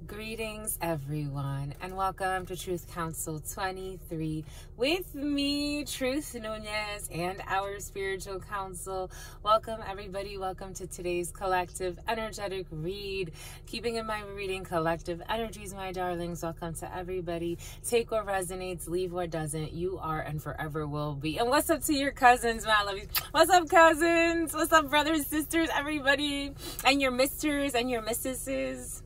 Greetings, everyone, and welcome to Truth Council 23 with me, Truth Nunez, and our spiritual council. Welcome, everybody. Welcome to today's collective energetic read. Keeping in mind, we're reading collective energies, my darlings. Welcome to everybody. Take what resonates, leave what doesn't. You are and forever will be. And what's up to your cousins, my lovies? What's up, cousins? What's up, brothers, sisters, everybody? And your misters and your missuses.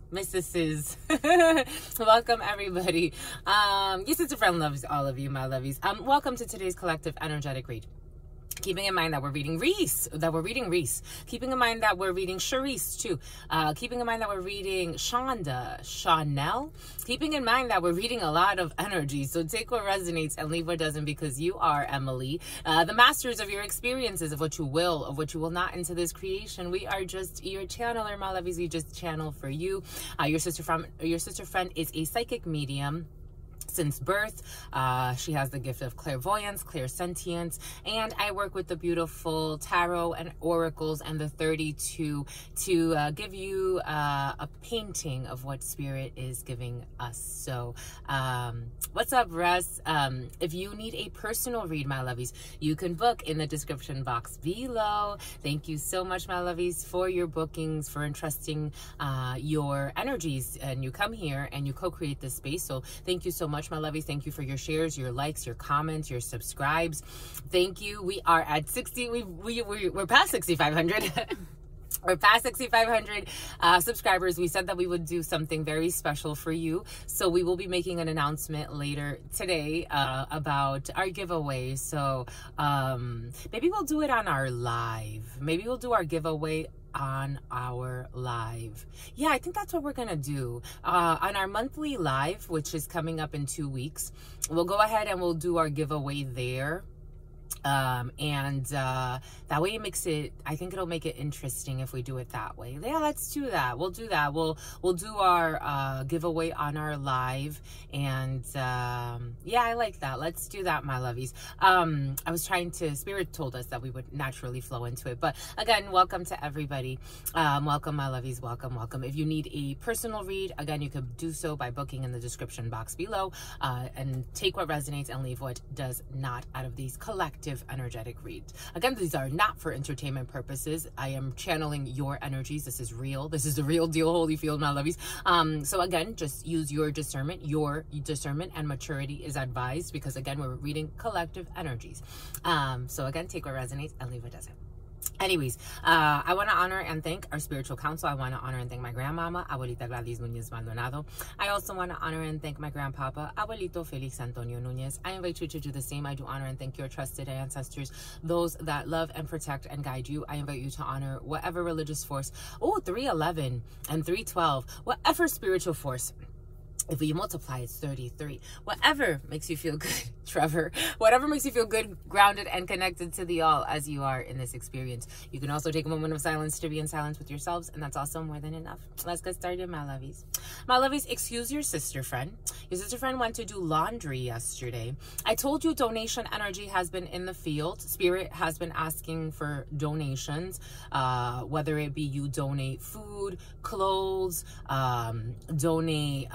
Welcome, everybody. Your sister friend loves all of you, my lovies. Welcome to today's collective energetic read. Keeping in mind that we're reading Reese. Keeping in mind that we're reading Charisse, too. Keeping in mind that we're reading Shonda, Chanel. Keeping in mind that we're reading a lot of energy. So take what resonates and leave what doesn't, because you are, Emily, the masters of your experiences, of what you will not into this creation. We are just your channeler, my lovies. We just channel for you. Your sister friend is a psychic medium. Since birth, she has the gift of clairvoyance, clairsentience, and I work with the beautiful tarot and oracles and the 32 to give you a painting of what spirit is giving us. So what's up, Russ? If you need a personal read, my lovies, you can book in the description box below. Thank you so much, my lovies, for your bookings, for entrusting your energies, and you come here and you co-create this space. So thank you so much, my lovies. Thank you for your shares, your likes, your comments, your subscribes. Thank you. We are at 60. We're past 6,500. We're past 6,500 subscribers. We said that we would do something very special for you. So we will be making an announcement later today about our giveaway. So maybe we'll do it on our live. Maybe we'll do our giveaway on our live. Yeah, I think that's what we're gonna do on our monthly live, which is coming up in 2 weeks. We'll go ahead and we'll do our giveaway there. That way it makes it, I think it'll make it interesting if we do it that way. Yeah, let's do that. We'll do that. We'll do our giveaway on our live, and yeah, I like that. Let's do that, my lovies. I was trying to, spirit told us that we would naturally flow into it, but again, welcome to everybody. Welcome, my lovies. Welcome. If you need a personal read, again, you could do so by booking in the description box below, and take what resonates and leave what does not out of these collective energetic reads. Again, these are not for entertainment purposes. I am channeling your energies. This is real. This is the real deal, Holyfield, my lovies. So again, just use your discernment. Your discernment and maturity is advised, because again, we're reading collective energies. So again, take what resonates and leave what doesn't. Anyways, I want to honor and thank our spiritual council. I want to honor and thank my grandmama, Abuelita Gladys Nunez Maldonado. I also want to honor and thank my grandpapa, Abuelito Felix Antonio Nunez. I invite you to do the same. I do honor and thank your trusted ancestors, those that love and protect and guide you. I invite you to honor whatever religious force, 311 and 312, whatever spiritual force. If we multiply, it's 33. Whatever makes you feel good, Trevor. Whatever makes you feel good, grounded, and connected to the all as you are in this experience. You can also take a moment of silence to be in silence with yourselves, and that's also more than enough. Let's get started, my lovies. My lovies, excuse your sister friend. Your sister friend went to do laundry yesterday. I told you donation energy has been in the field. Spirit has been asking for donations, whether it be you donate food, clothes, donate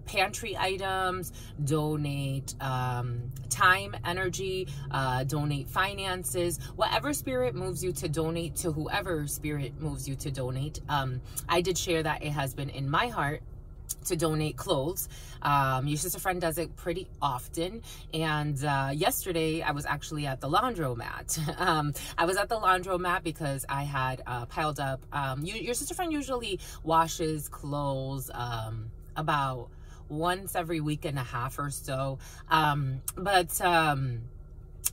pantry items, donate time, energy, donate finances, whatever spirit moves you to donate, to whoever spirit moves you to donate. I did share that it has been in my heart to donate clothes. Your sister friend does it pretty often, and yesterday I was actually at the laundromat. I was at the laundromat because I had piled up, your sister friend usually washes clothes about once every week and a half or so, but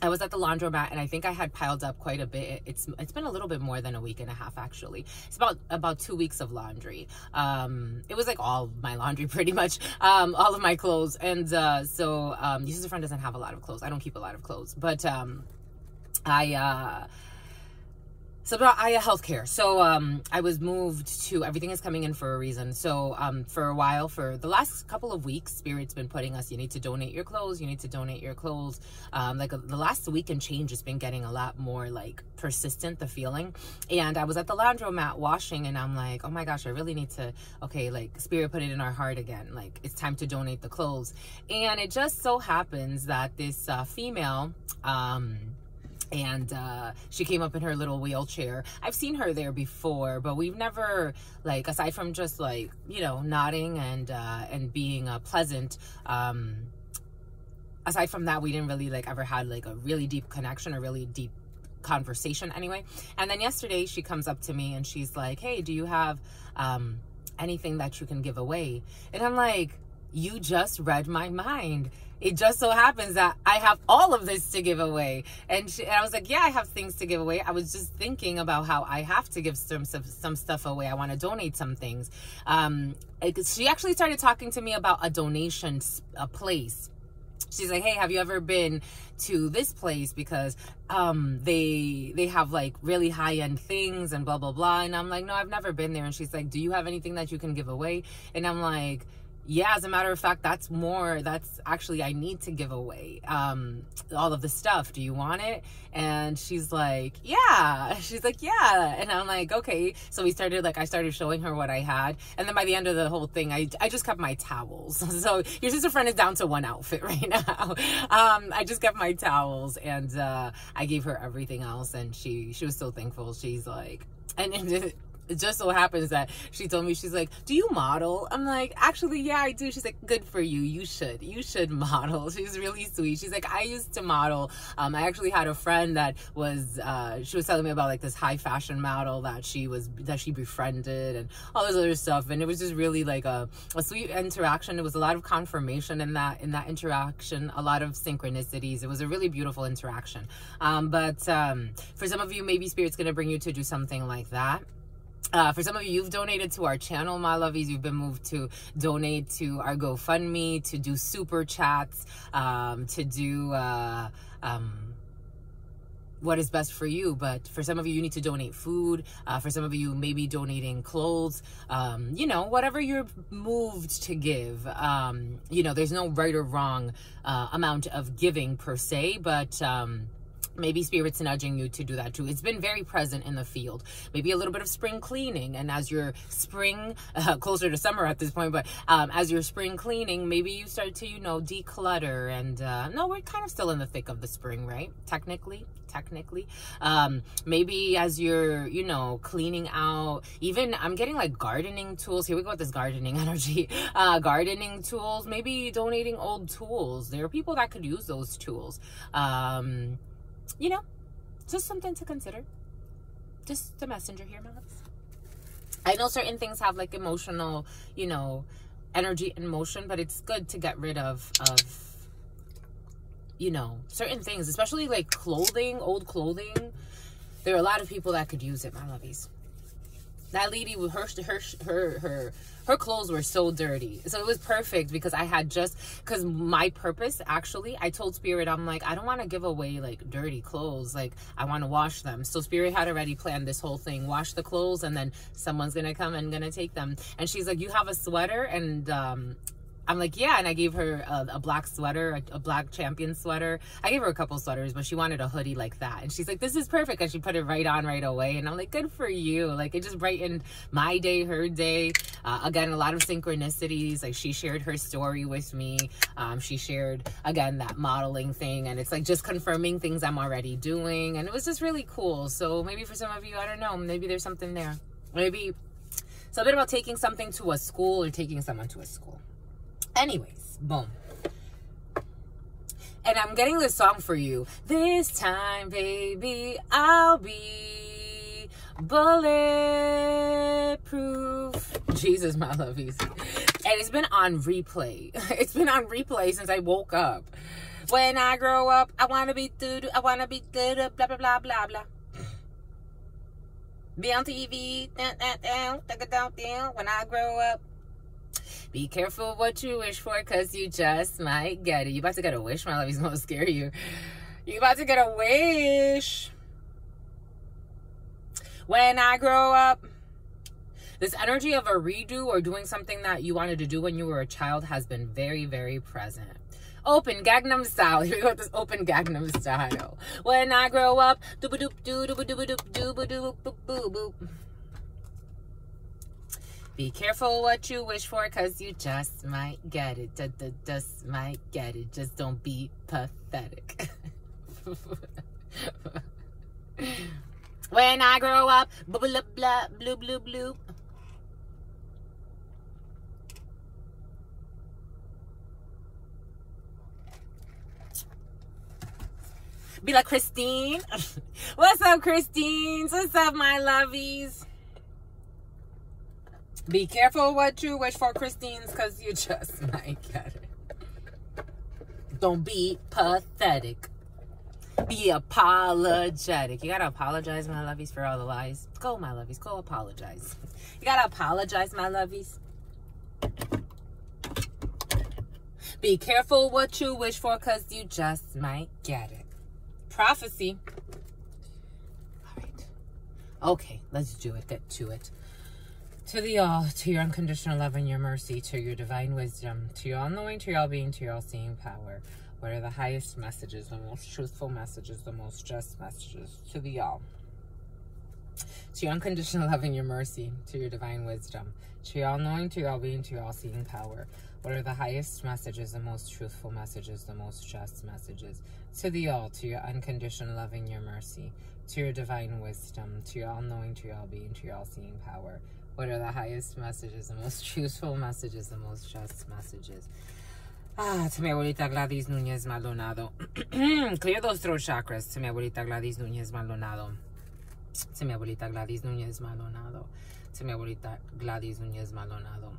I was at the laundromat, and I think I had piled up quite a bit. It's been a little bit more than a week and a half, actually. It's about 2 weeks of laundry. It was like all my laundry, pretty much, all of my clothes. And so your sister friend doesn't have a lot of clothes. I don't keep a lot of clothes, but So about Aya Healthcare. So I was moved to, everything is coming in for a reason. So for a while, for the last couple of weeks, Spirit's been putting us, you need to donate your clothes, you need to donate your clothes. The last week and change has been getting a lot more like persistent, the feeling. And I was at the laundromat washing, and I'm like, oh my gosh, I really need to, okay, like Spirit put it in our heart again. Like, it's time to donate the clothes. And it just so happens that this female, and she came up in her little wheelchair. I've seen her there before, but we've never, like, aside from just like, you know, nodding and being pleasant, aside from that, we didn't really like ever had like a really deep connection, a really deep conversation anyway. And then yesterday she comes up to me and she's like, hey, do you have anything that you can give away? And I'm like, you just read my mind. It just so happens that I have all of this to give away. And I was like, yeah, I have things to give away. I was just thinking about how I have to give some stuff away. I want to donate some things. She actually started talking to me about a donation, a place. She's like, hey, have you ever been to this place? Because they have like really high-end things and blah, blah, blah. And I'm like, no, I've never been there. And she's like, do you have anything that you can give away? And I'm like, yeah, as a matter of fact, that's actually, I need to give away all of the stuff. Do you want it? And she's like, yeah. She's like, yeah. And I'm like, okay. So I started showing her what I had. And then by the end of the whole thing, I just kept my towels. So your sister friend is down to one outfit right now. I just kept my towels, and I gave her everything else. And she was so thankful. She's like, and it just so happens that she told me, she's like, do you model? I'm like, actually, yeah, I do. She's like, good for you. You should model. She's really sweet. She's like, I used to model. I actually had a friend that was, she was telling me about like this high fashion model that she befriended and all this other stuff. And it was just really like a sweet interaction. There was a lot of confirmation in that interaction, a lot of synchronicities. It was a really beautiful interaction. But for some of you, maybe Spirit's going to bring you to do something like that. For some of you, you've donated to our channel, my lovies. You've been moved to donate to our GoFundMe, to do super chats, to do what is best for you. But for some of you, you need to donate food. For some of you, maybe donating clothes, you know, whatever you're moved to give. You know, there's no right or wrong amount of giving per se, but maybe Spirit's nudging you to do that too. It's been very present in the field. Maybe a little bit of spring cleaning. And as your spring, closer to summer at this point, but as your spring cleaning, maybe you start to, you know, declutter. And no, we're kind of still in the thick of the spring, right? Technically. Maybe as you're, you know, cleaning out, even I'm getting like gardening tools. Here we go with this gardening energy. Gardening tools, maybe donating old tools. There are people that could use those tools. You know, just something to consider. Just the messenger here, my loves. I know certain things have like emotional, you know, energy and motion, but it's good to get rid of you know, certain things, especially like clothing, old clothing. There are a lot of people that could use it, my lovies. That lady with her clothes were so dirty. So it was perfect because I had because my purpose, actually, I told Spirit, I'm like, I don't want to give away like dirty clothes. Like, I want to wash them. So Spirit had already planned this whole thing, wash the clothes, and then someone's going to come and going to take them. And she's like, you have a sweater? And I'm like, yeah. And I gave her a black sweater, a black champion sweater. I gave her a couple sweaters, but she wanted a hoodie like that. And she's like, this is perfect. And she put it right on right away. And I'm like, good for you. Like, it just brightened my day, her day. Again, a lot of synchronicities. Like, she shared her story with me. She shared, again, that modeling thing. And it's like just confirming things I'm already doing. And it was just really cool. So maybe for some of you, I don't know, maybe there's something there. Maybe something about taking something to a school or taking someone to a school. Anyways, boom. And I'm getting this song for you. This time, baby, I'll be bulletproof. Jesus, my lovies. And it's been on replay. It's been on replay since I woke up. When I grow up, I want to be good. I want to be good. Blah, blah, blah, blah, blah. Be on TV. When I grow up. Be careful what you wish for, because you just might get it. You about to get a wish, my love. He's going to scare you. You about to get a wish. When I grow up. This energy of a redo or doing something that you wanted to do when you were a child has been very, very present. Open Gangnam Style. Here we go with this open Gangnam Style. When I grow up. Dooba-doop, doo-dooba-doop, dooba-doop, boop-boop. Be careful what you wish for, because you just might get it. Just might get it. Just don't be pathetic. When I grow up. Blah, blah, blah, blue, blue, blue. Be like Christine. What's up, Christine? What's up, my lovies? Be careful what you wish for, Christines, because you just might get it. Don't be pathetic. Be apologetic. You gotta apologize, my lovies, for all the lies. Go, my lovies. Go apologize. You gotta apologize, my lovies. Be careful what you wish for, because you just might get it. Prophecy. All right. Okay, let's do it. Get to it. To the all, to your unconditional love and your mercy, to your divine wisdom, to your all-knowing, to your all-being, to your all-seeing power. What are the highest messages, the most truthful messages, the most just messages? To the all. To your unconditional love and your mercy, to your divine wisdom, to your all-knowing, to your all-being, to your all-seeing power. What are the highest messages, the most truthful messages, the most just messages? To the all, to your unconditional love and your mercy, to your divine wisdom, to your all-knowing, to your all-being, to your all-seeing power. What are the highest messages, the most truthful messages, the most just messages? To mi abuelita Gladys Núñez Maldonado. Clear those throat chakras. To mi abuelita Gladys Núñez Maldonado. To mi abuelita Gladys Núñez Maldonado. To mi abuelita Gladys Núñez Maldonado.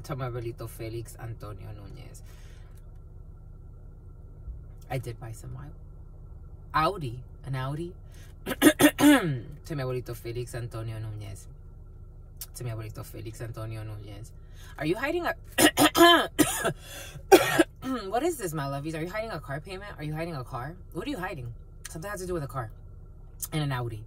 To mi abuelito Felix Antonio Núñez. I did buy some Audi. An Audi. To mi abuelito Felix Antonio Núñez. To mi abuelito Felix Antonio Núñez. Are you hiding a... What is this, my lovies? Are you hiding a car payment? Are you hiding a car? What are you hiding? Something has to do with a car. And an Audi.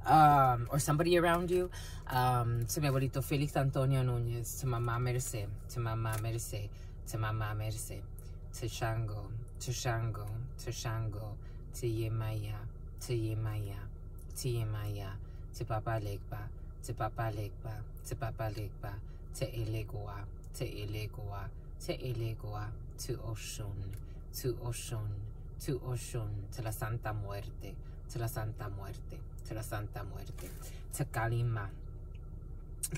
Or somebody around you. To mi abuelito Felix Antonio Núñez. To Mama Merce. To Mama Merce. To Mama Merce. To Shango. To Shango. To Shango. To Yemaya. To Yemaya. To Yemaya. To Papa Legba. To Papa Legba. To Papa Legba. To Elegoa. To Elegoa. To Elegoa. To Oshun. To Oshun. To Oshun. To la Santa Muerte. To la Santa Muerte. To la Santa Muerte. To Kalima.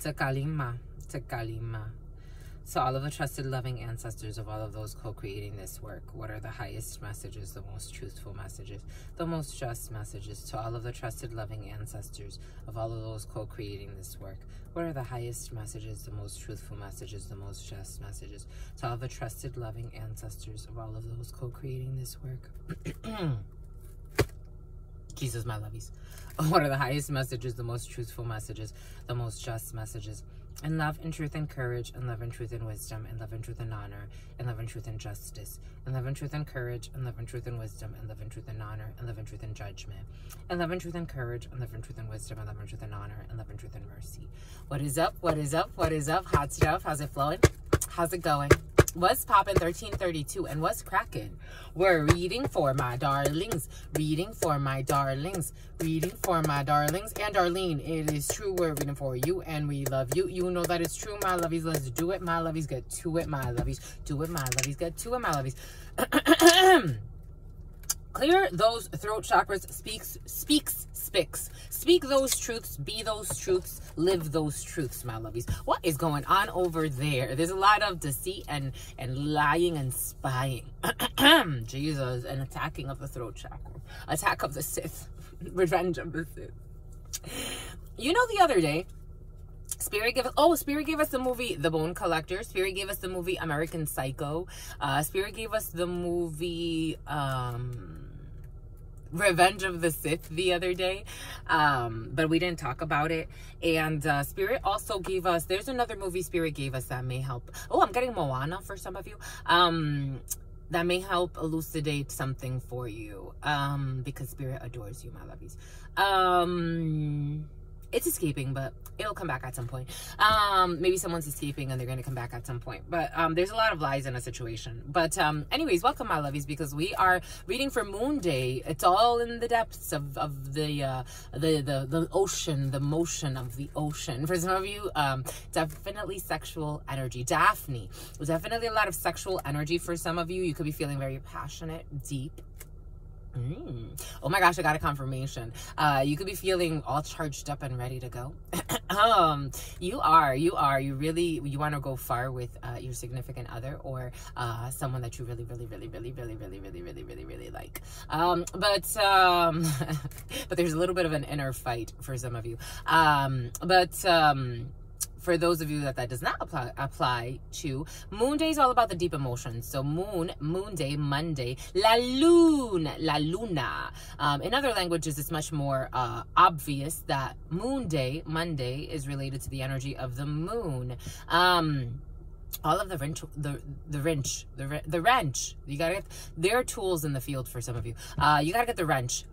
To Kalima. To Kalima. To all of the trusted, loving ancestors of all of those co-creating this work, what are the highest messages, the most truthful messages, the most just messages? To all of the trusted, loving ancestors of all of those co-creating this work, what are the highest messages, the most truthful messages, the most just messages? To all of the trusted, loving ancestors of all of those co-creating this work. Jesus, my lovies. What are the highest messages, the most truthful messages, the most just messages? And love and truth and courage, and love and truth and wisdom, and love and truth and honor, and love and truth and justice, and love and truth and courage, and love and truth and wisdom, and love and truth and honor, and love and truth and judgment, and love and truth and courage, and love and truth and wisdom, and love and truth and honor, and love and truth and mercy. What is up? What is up? What is up? Hot stuff. How's it flowing? How's it going? What's poppin'? 1332 and what's cracking? We're reading for my darlings, reading for my darlings, reading for my darlings. And Darlene, it is true, we're reading for you and we love you. You know that it's true, my lovies. Let's do it, my lovies. Get to it, my lovies. Do it, my lovies. Get to it, my lovies. Clear those throat chakras. Speak those truths. Be those truths. Live those truths, my lovies. What is going on over there? There's a lot of deceit and lying and spying. Jesus, and attacking of the throat chakra. Attack of the Sith. Revenge of the Sith. You know, the other day, Spirit gave us the movie The Bone Collector. Spirit gave us the movie American Psycho. Spirit gave us the movie Revenge of the Sith the other day, but we didn't talk about it. And Spirit also gave us, there's another movie Spirit gave us that may help. Oh, I'm getting Moana for some of you. that may help elucidate something for you, because spirit adores you, my lovies. It's escaping, but it'll come back at some point. Maybe someone's escaping and they're going to come back at some point, but there's a lot of lies in a situation. But anyways, welcome, my lovies, because we are reading for Moon Day. It's all in the depths of the ocean, the motion of the ocean. For some of you, definitely sexual energy. Daphne, definitely a lot of sexual energy for some of you. You could be feeling very passionate, deep. Oh my gosh, I got a confirmation. You could be feeling all charged up and ready to go. You want to go far with your significant other, or someone that you really like. But there's a little bit of an inner fight for some of you. For those of you that does not apply to, Moon Day is all about the deep emotions. So Moon Day, Monday, la luna. In other languages, it's much more obvious that Moon Day, Monday, is related to the energy of the moon. All of the wrench. You gotta get, there are tools in the field for some of you. You gotta get the wrench.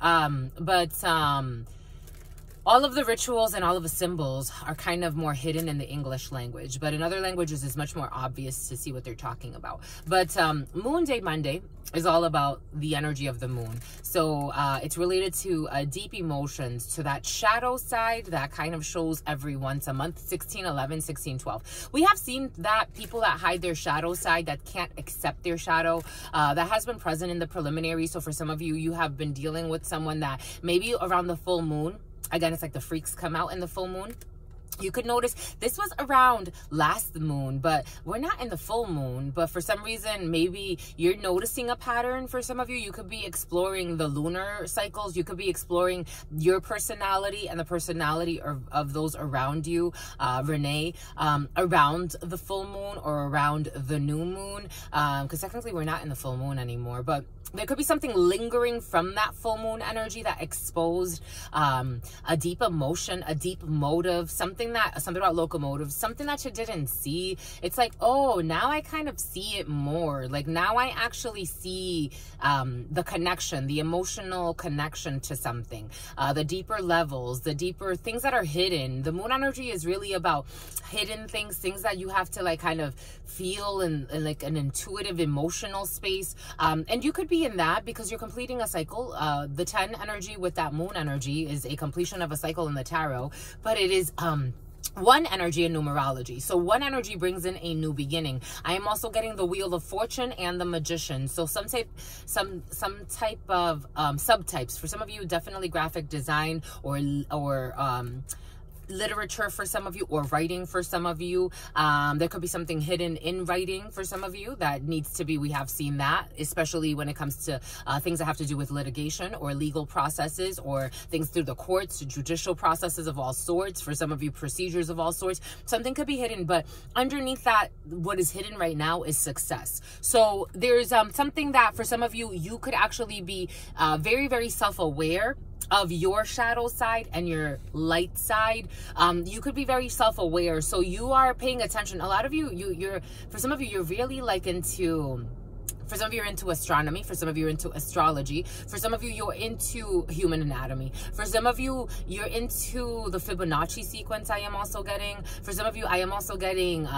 All of the rituals and all of the symbols are kind of more hidden in the English language, but in other languages it's much more obvious to see what they're talking about. But Moon Day, Monday is all about the energy of the moon. So it's related to deep emotions, to that shadow side that kind of shows every once a month, 16/11, 16/12. We have seen that people that hide their shadow side, that can't accept their shadow, that has been present in the preliminary. So for some of you, you have been dealing with someone that maybe around the full moon, again, it's like the freaks come out in the full moon. You could notice this was around last moon, but we're not in the full moon. But for some reason, maybe you're noticing a pattern. For some of you, you could be exploring the lunar cycles. You could be exploring your personality and the personality of those around you, Renee, around the full moon or around the new moon. Because technically we're not in the full moon anymore, but there could be something lingering from that full moon energy that exposed a deep emotion, a deep motive, something about locomotives, something that you didn't see. It's like, oh, now I kind of see it more. Like now I actually see the connection, the emotional connection to something, the deeper levels, the deeper things that are hidden. The moon energy is really about hidden things that you have to like kind of feel in like an intuitive emotional space. And you could be in that because you're completing a cycle. The 10 energy with that moon energy is a completion of a cycle in the tarot, but it is one energy in numerology. So one energy brings in a new beginning. I am also getting the Wheel of Fortune and the Magician. So some type of subtypes. For some of you, definitely graphic design or literature for some of you, or writing for some of you. There could be something hidden in writing for some of you that needs to be, we have seen that, especially when it comes to things that have to do with litigation or legal processes, or things through the courts, judicial processes of all sorts. For some of you, procedures of all sorts. Something could be hidden, but underneath that, what is hidden right now is success. So there's something that for some of you, you could actually be very, very self-aware of your shadow side and your light side. You could be very self-aware, so you are paying attention. A lot of you, for some of you, you're really like into, for some of you, you're into astronomy. For some of you, you're into astrology. For some of you, you're into human anatomy. For some of you, you're into the Fibonacci sequence. I am also getting. For some of you, I am also getting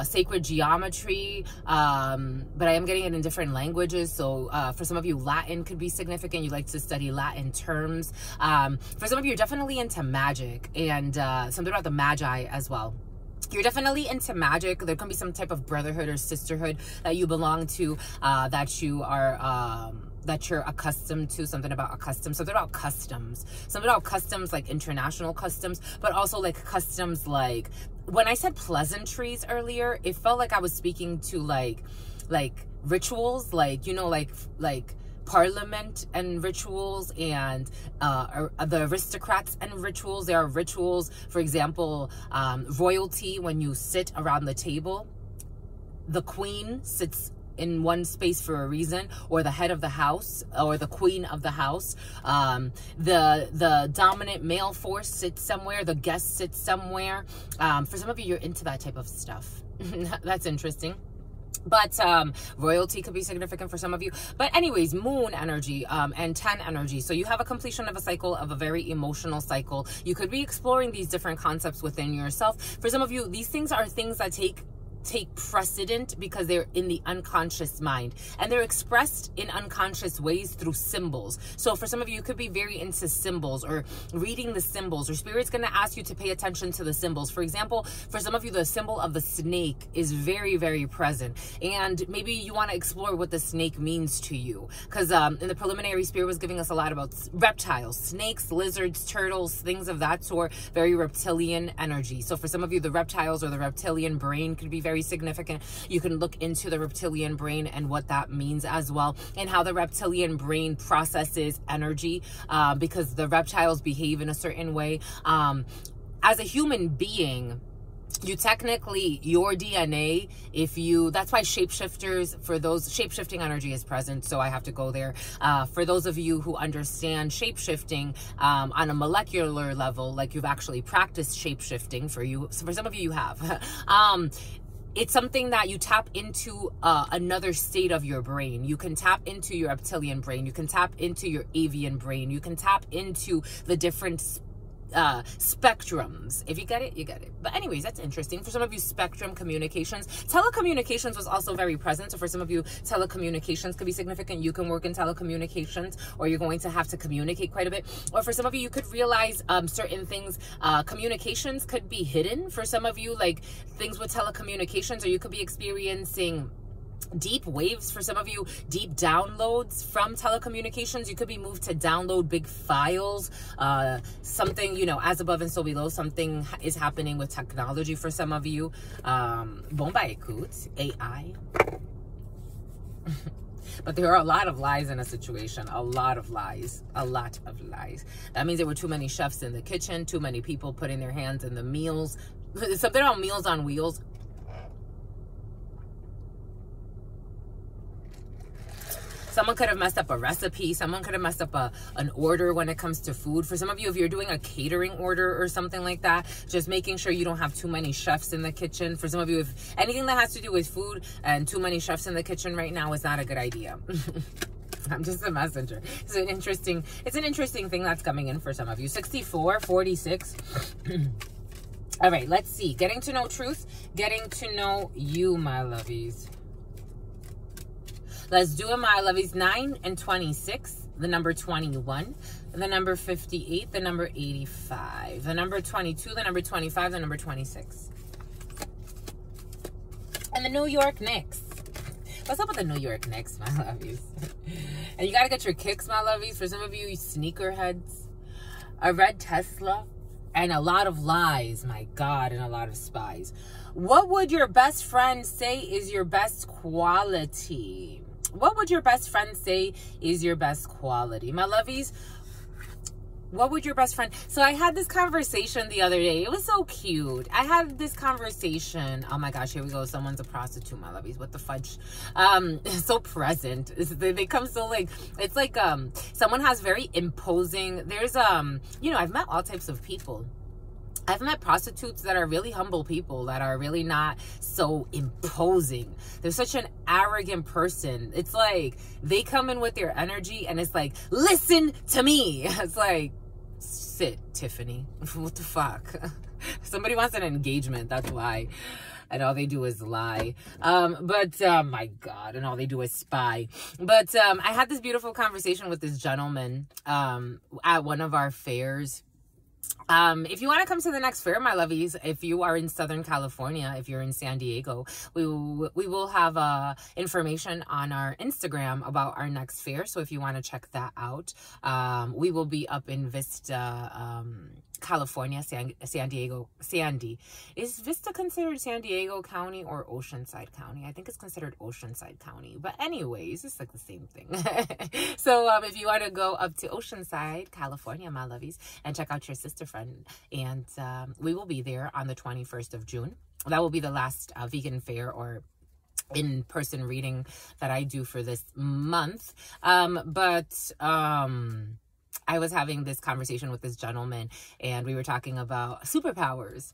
sacred geometry, but I am getting it in different languages. So for some of you, Latin could be significant. You like to study Latin terms. For some of you, you're definitely into magic and something about the Magi as well. You're definitely into magic. There can be some type of brotherhood or sisterhood that you belong to, that you are that you're accustomed to. Something about customs, like international customs, but also like customs. Like when I said pleasantries earlier, it felt like I was speaking to like rituals, like, you know, like Parliament and rituals, and the aristocrats and rituals. There are rituals, for example, royalty. When you sit around the table, the queen sits in one space for a reason, or the head of the house, or the queen of the house. The dominant male force sits somewhere, the guest sits somewhere. For some of you, you're into that type of stuff. That's interesting. But royalty could be significant for some of you. But anyways, moon energy and 10 energy. So you have a completion of a cycle, of a very emotional cycle. You could be exploring these different concepts within yourself. For some of you, these things are things that take precedent because they're in the unconscious mind, and they're expressed in unconscious ways through symbols. So for some of you, you could be very into symbols or reading the symbols, or spirit's going to ask you to pay attention to the symbols. For example, for some of you, the symbol of the snake is very, very present, and maybe you want to explore what the snake means to you, because in the preliminary, spirit was giving us a lot about reptiles, snakes, lizards, turtles, things of that sort. Very reptilian energy. So for some of you, the reptiles or the reptilian brain could be very significant. You can look into the reptilian brain and what that means as well, and how the reptilian brain processes energy, because the reptiles behave in a certain way. As a human being, you technically, your DNA, that's why shapeshifters, for those, shapeshifting energy is present, so I have to go there. For those of you who understand shapeshifting on a molecular level, like you've actually practiced shapeshifting, for some of you, you have. It's something that you tap into another state of your brain. You can tap into your reptilian brain. You can tap into your avian brain. You can tap into the different spectrums. If you get it, you get it. But anyways, that's interesting. For some of you, spectrum communications. Telecommunications was also very present. So for some of you, telecommunications could be significant. You can work in telecommunications, or you're going to have to communicate quite a bit. Or for some of you, you could realize certain things. Communications could be hidden. For some of you, like things with telecommunications, or you could be experiencing deep waves. For some of you, deep downloads from telecommunications. You could be moved to download big files, something, you know, as above and so below. Something is happening with technology for some of you. Bomba écoute, AI. But there are a lot of lies in a situation. A lot of lies. A lot of lies. That means there were too many chefs in the kitchen, too many people putting their hands in the meals. Something about Meals on Wheels. Someone could have messed up a recipe. Someone could have messed up an order when it comes to food. For some of you, if you're doing a catering order or something like that, just making sure you don't have too many chefs in the kitchen. For some of you, if anything that has to do with food and too many chefs in the kitchen right now is not a good idea. I'm just a messenger. It's an interesting thing that's coming in for some of you. 64, 46. All right, let's see. Getting to know truth. Getting to know you, my lovies. Let's do it, my lovies. 9 and 26, the number 21, the number 58, the number 85, the number 22, the number 25, the number 26. And the New York Knicks. What's up with the New York Knicks, my lovies? And you got to get your kicks, my lovies. For some of you, sneakerheads. A red Tesla. And a lot of lies, my God, and a lot of spies. What would your best friend say is your best quality? What would your best friend say is your best quality? My lovies, what would your best friend... So I had this conversation the other day. It was so cute. I had this conversation. Oh my gosh, here we go. Someone's a prostitute, my lovies. What the fudge? So present. They come so like... It's like someone has very imposing... There's... You know, I've met all types of people. I've met prostitutes that are really humble people, that are really not so imposing. They're such an arrogant person. It's like they come in with their energy and it's like, listen to me. It's like, sit, Tiffany. What the fuck? Somebody wants an engagement. That's why. And all they do is lie. My God, and all they do is spy. But I had this beautiful conversation with this gentleman at one of our fairs. If you want to come to the next fair, my lovies, if you are in Southern California, if you're in San Diego, we will have information on our Instagram about our next fair. So if you want to check that out, we will be up in Vista, California, San Diego. Sandy. Is Vista considered San Diego County or Oceanside County? I think it's considered Oceanside County. But anyways, it's like the same thing. So if you want to go up to Oceanside, California, my lovies, and check out your sister friend, and we will be there on the 21st of June. That will be the last vegan fair or in-person reading that I do for this month. I was having this conversation with this gentleman, and we were talking about superpowers.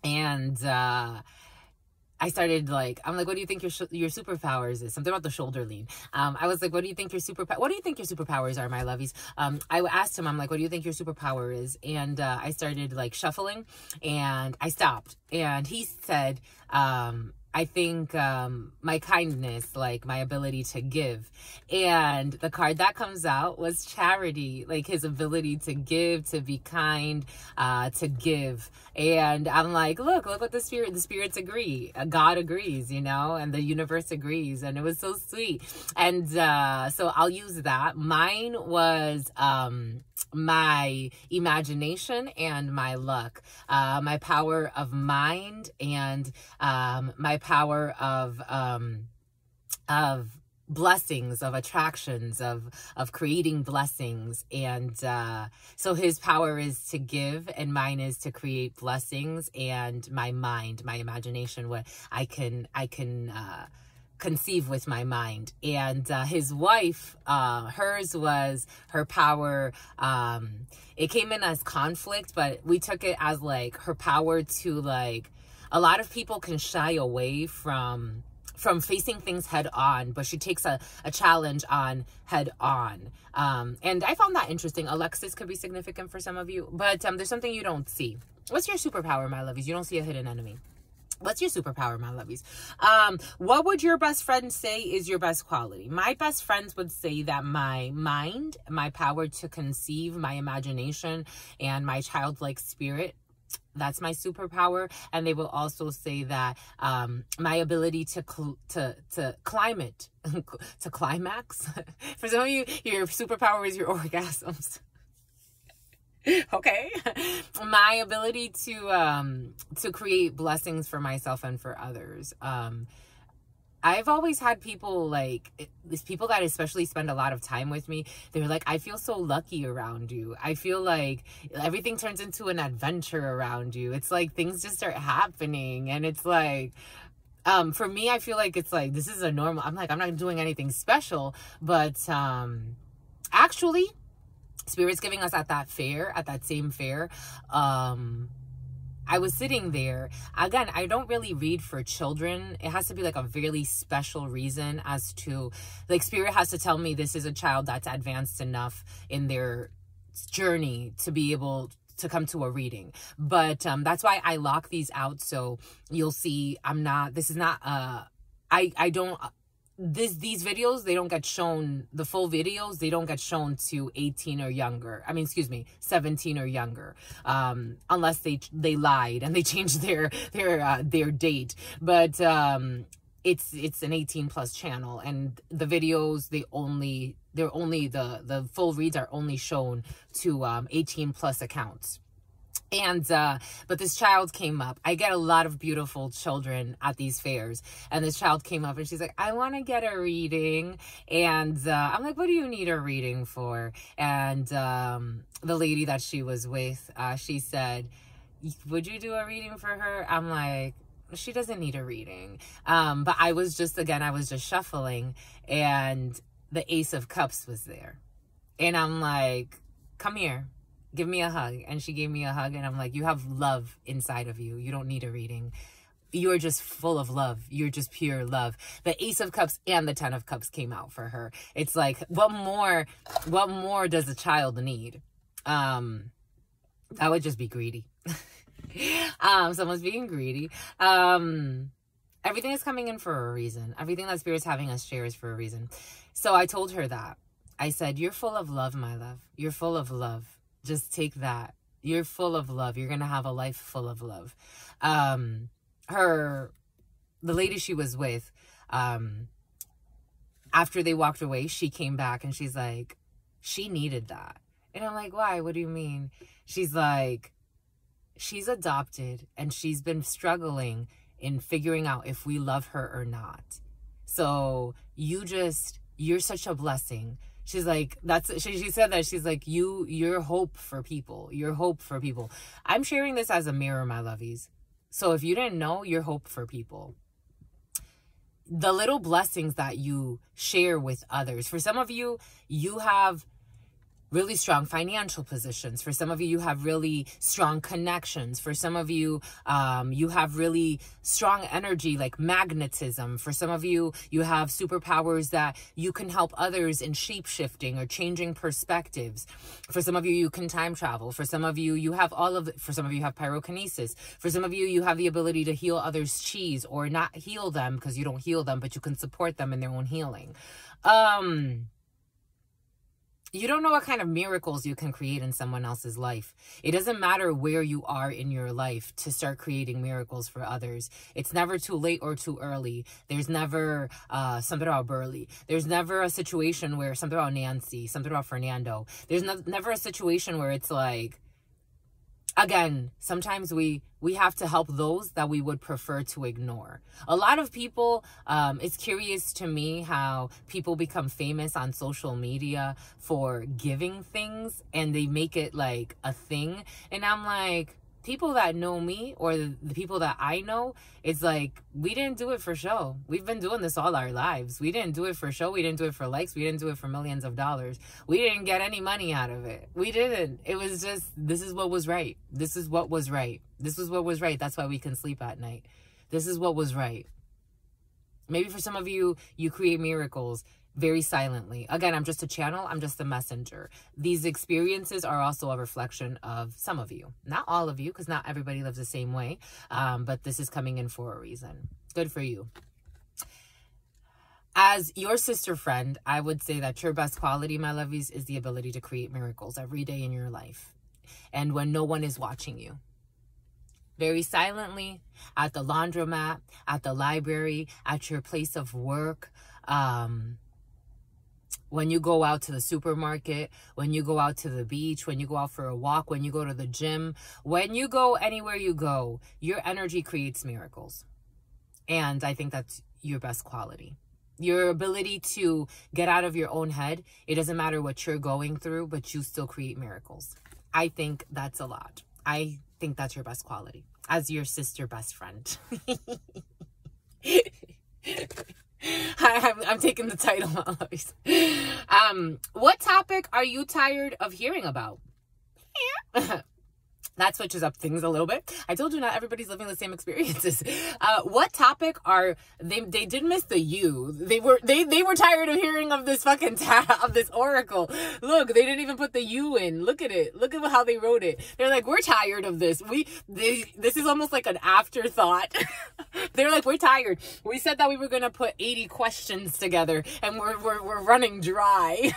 And I started like, I'm like, what do you think your superpowers is? Something about the shoulder lean. I was like, what do you think your superpowers are, my lovies? I asked him, I'm like, what do you think your superpower is? And I started like shuffling, and I stopped, and he said, I think my kindness, like my ability to give. And the card that comes out was charity, like his ability to give, to be kind, to give. And I'm like, look what the spirits agree. God agrees, you know, and the universe agrees. And it was so sweet. And so I'll use that. Mine was my imagination and my luck, my power of mind, and my power of blessings, of attractions, of creating blessings. And so his power is to give, and mine is to create blessings. And my mind, my imagination, what I can conceive with my mind. And his wife, hers was her power. It came in as conflict, but we took it as like her power to, like, a lot of people can shy away from facing things head on, but she takes a challenge on head on. And I found that interesting. Alexis could be significant for some of you, but there's something you don't see. What's your superpower, my lovies? You don't see a hidden enemy. What's your superpower, my lovies? What would your best friend say is your best quality? My best friends would say that my mind, my power to conceive, my imagination, and my childlike spirit, that's my superpower. And they will also say that my ability to climate, to climax. For some of you, your superpower is your orgasms. Okay. My ability to create blessings for myself and for others. I've always had people, like, these people that especially spend a lot of time with me, they're like, I feel so lucky around you. I feel like everything turns into an adventure around you. It's like things just start happening. And it's like, for me, I feel like it's like, this is a normal, I'm like, I'm not doing anything special, but actually, Spirit's giving us at that same fair, I was sitting there. Again, I don't really read for children. It has to be like a really special reason as to, like, Spirit has to tell me this is a child that's advanced enough in their journey to be able to come to a reading. But that's why I lock these out. So you'll see these videos, they don't get shown, the full videos, they don't get shown to 18 or younger. I mean, excuse me, 17 or younger, unless they lied and they changed their date. But it's an 18 plus channel, and the videos, the full reads are only shown to 18 plus accounts. And, but this child came up. I get a lot of beautiful children at these fairs. And this child came up and she's like, I want to get a reading. And, I'm like, what do you need a reading for? And, the lady that she was with, she said, would you do a reading for her? I'm like, she doesn't need a reading. But I was just shuffling, and the Ace of Cups was there. And I'm like, come here. Give me a hug. And she gave me a hug, and I'm like, you have love inside of you. You don't need a reading. You're just full of love. You're just pure love. The Ace of Cups and the Ten of Cups came out for her. It's like, what more does a child need? I would just be greedy. Someone's being greedy. Everything is coming in for a reason. Everything that Spirit's having us share is for a reason. So I told her that. I said, you're full of love, my love. You're full of love. Just take that. You're full of love. You're going to have a life full of love. The lady she was with, after they walked away, she came back and she's like, she needed that. And I'm like, why? What do you mean? She's like, she's adopted and she's been struggling in figuring out if we love her or not. So you're such a blessing. She's like, she said that. She's like, you're hope for people. You're hope for people. I'm sharing this as a mirror, my lovies. So if you didn't know, you're hope for people. The little blessings that you share with others. For some of you, you have really strong financial positions. For some of you, you have really strong connections. For some of you, you have really strong energy, like magnetism. For some of you, you have superpowers that you can help others in shape-shifting or changing perspectives. For some of you, you can time travel. For some of you, you have for some of you have pyrokinesis. For some of you, you have the ability to heal others' cheese, or not heal them because you don't heal them, but you can support them in their own healing. You don't know what kind of miracles you can create in someone else's life. It doesn't matter where you are in your life to start creating miracles for others. It's never too late or too early. There's never something about Burley. There's never a situation where something about Nancy, something about Fernando. There's never a situation where it's like, again, sometimes we have to help those that we would prefer to ignore. A lot of people, it's curious to me how people become famous on social media for giving things and they make it like a thing. And I'm like, people that know me, or the people that I know, it's like, we didn't do it for show. We've been doing this all our lives. We didn't do it for show. We didn't do it for likes. We didn't do it for millions of dollars. We didn't get any money out of it. We didn't. It was just, this is what was right. This is what was right. This is what was right. That's why we can sleep at night. This is what was right. Maybe for some of you, you create miracles very silently. Again, I'm just a channel. I'm just a messenger. These experiences are also a reflection of some of you. Not all of you, because not everybody lives the same way. But this is coming in for a reason. Good for you. As your sister friend, I would say that your best quality, my lovies, is the ability to create miracles every day in your life. And when no one is watching you. Very silently, at the laundromat, at the library, at your place of work, when you go out to the supermarket, when you go out to the beach, when you go out for a walk, when you go to the gym, when you go anywhere you go, your energy creates miracles. And I think that's your best quality. Your ability to get out of your own head. It doesn't matter what you're going through, but you still create miracles. I think that's a lot. I think that's your best quality as your sister best friend. I'm taking the title. What topic are you tired of hearing about? That switches up things a little bit. I told you not everybody's living the same experiences. What topic are they did miss the you. They were tired of hearing of this fucking of this oracle. Look, they didn't even put the you in. Look at it. Look at how they wrote it. They're like, we're tired of this. This is almost like an afterthought. They're like, we're tired. We said that we were gonna put 80 questions together and we're running dry.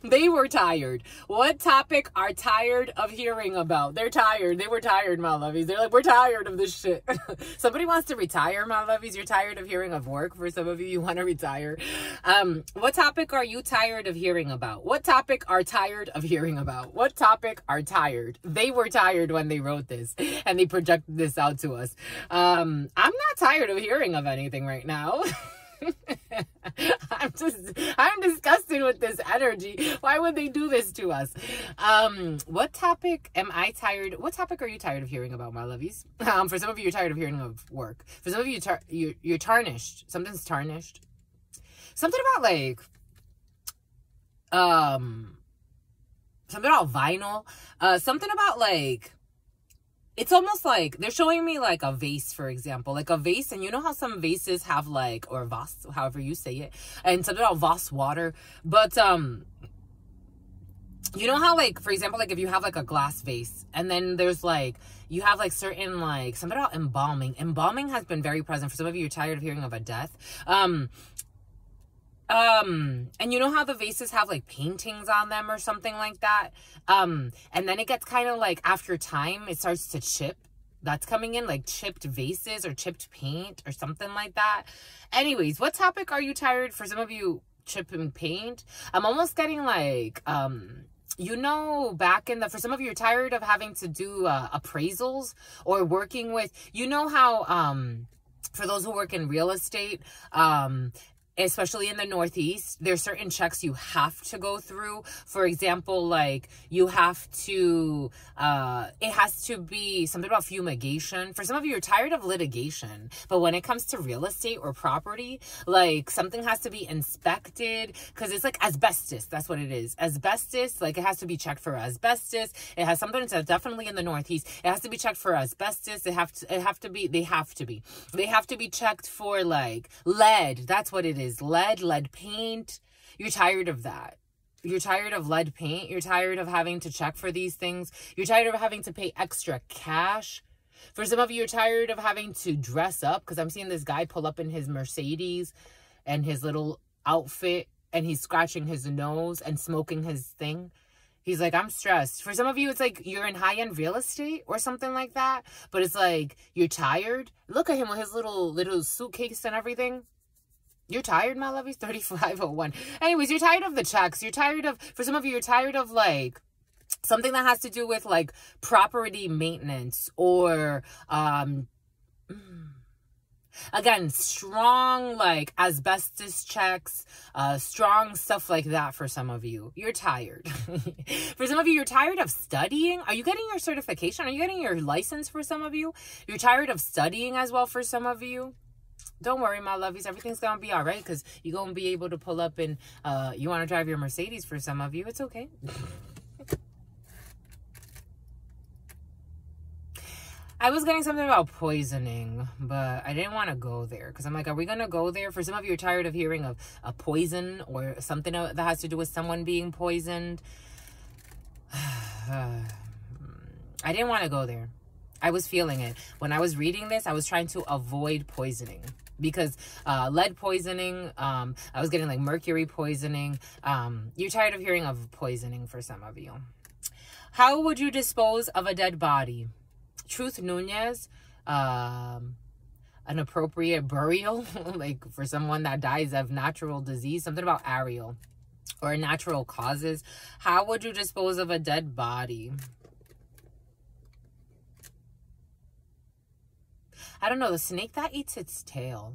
They were tired. What topic are tired of hearing about? They're tired. They were tired, my lovies. They're like, we're tired of this shit. Somebody wants to retire, my lovies. You're tired of hearing of work. For some of you, you want to retire. What topic are you tired of hearing about? What topic are tired of hearing about? What topic are tired? They were tired when they wrote this and they projected this out to us. I'm not tired of hearing of anything right now. I'm disgusted with this energy. Why would they do this to us? What topic am I tired? What topic are you tired of hearing about, my lovies? For some of you, you're tired of hearing of work. For some of you, you're tarnished. Something's tarnished. Something about like, something about vinyl. Something about like, it's almost like they're showing me like a vase, for example, like a vase. And you know how some vases have like, or vase, however you say it, and something about vase water. But, you know how like, for example, like if you have like a glass vase and then there's like, you have like certain like, something about embalming. Embalming has been very present. For some of you, you're tired of hearing of a death. And you know how the vases have like paintings on them or something like that? And then it gets kind of like, after time, it starts to chip. That's coming in, like chipped vases or chipped paint or something like that. Anyways, what topic are you tired? For some of you, chipping paint. I'm almost getting like, you know, back in the, for some of you, you're tired of having to do appraisals or working with, you know how, for those who work in real estate, especially in the Northeast, there's certain checks you have to go through. For example, like you have to, it has to be something about fumigation. For some of you, you're tired of litigation, but when it comes to real estate or property, like something has to be inspected because it's like asbestos. That's what it is. Asbestos, like it has to be checked for asbestos. It has something that's definitely in the Northeast. It has to be checked for asbestos. They have to be checked for like lead. That's what it is. Lead paint. You're tired of that. You're tired of lead paint. You're tired of having to check for these things. You're tired of having to pay extra cash. For some of you, you're tired of having to dress up, because I'm seeing this guy pull up in his Mercedes and his little outfit, and he's scratching his nose and smoking his thing. He's like, I'm stressed. For some of you, it's like you're in high-end real estate or something like that, but it's like you're tired. Look at him with his little suitcase and everything. You're tired, my lovies? 3501. Anyways, you're tired of the checks. You're tired of, for some of you, you're tired of like something that has to do with like property maintenance or, again, strong like asbestos checks, strong stuff like that. For some of you, you're tired. For some of you, you're tired of studying. Are you getting your certification? Are you getting your license? For some of you, you're tired of studying as well. For some of you, don't worry, my lovies. Everything's going to be all right, because you're going to be able to pull up and you want to drive your Mercedes. For some of you, it's okay. I was getting something about poisoning, but I didn't want to go there, because I'm like, are we going to go there? For some of you, are tired of hearing of a poison or something that has to do with someone being poisoned. I didn't want to go there. I was feeling it. When I was reading this, I was trying to avoid poisoning, because lead poisoning, I was getting like mercury poisoning. You're tired of hearing of poisoning. For some of you, how would you dispose of a dead body? Truth Nunez, an appropriate burial, like for someone that dies of natural disease, something about Ariel or natural causes. How would you dispose of a dead body? I don't know. The snake that eats its tail.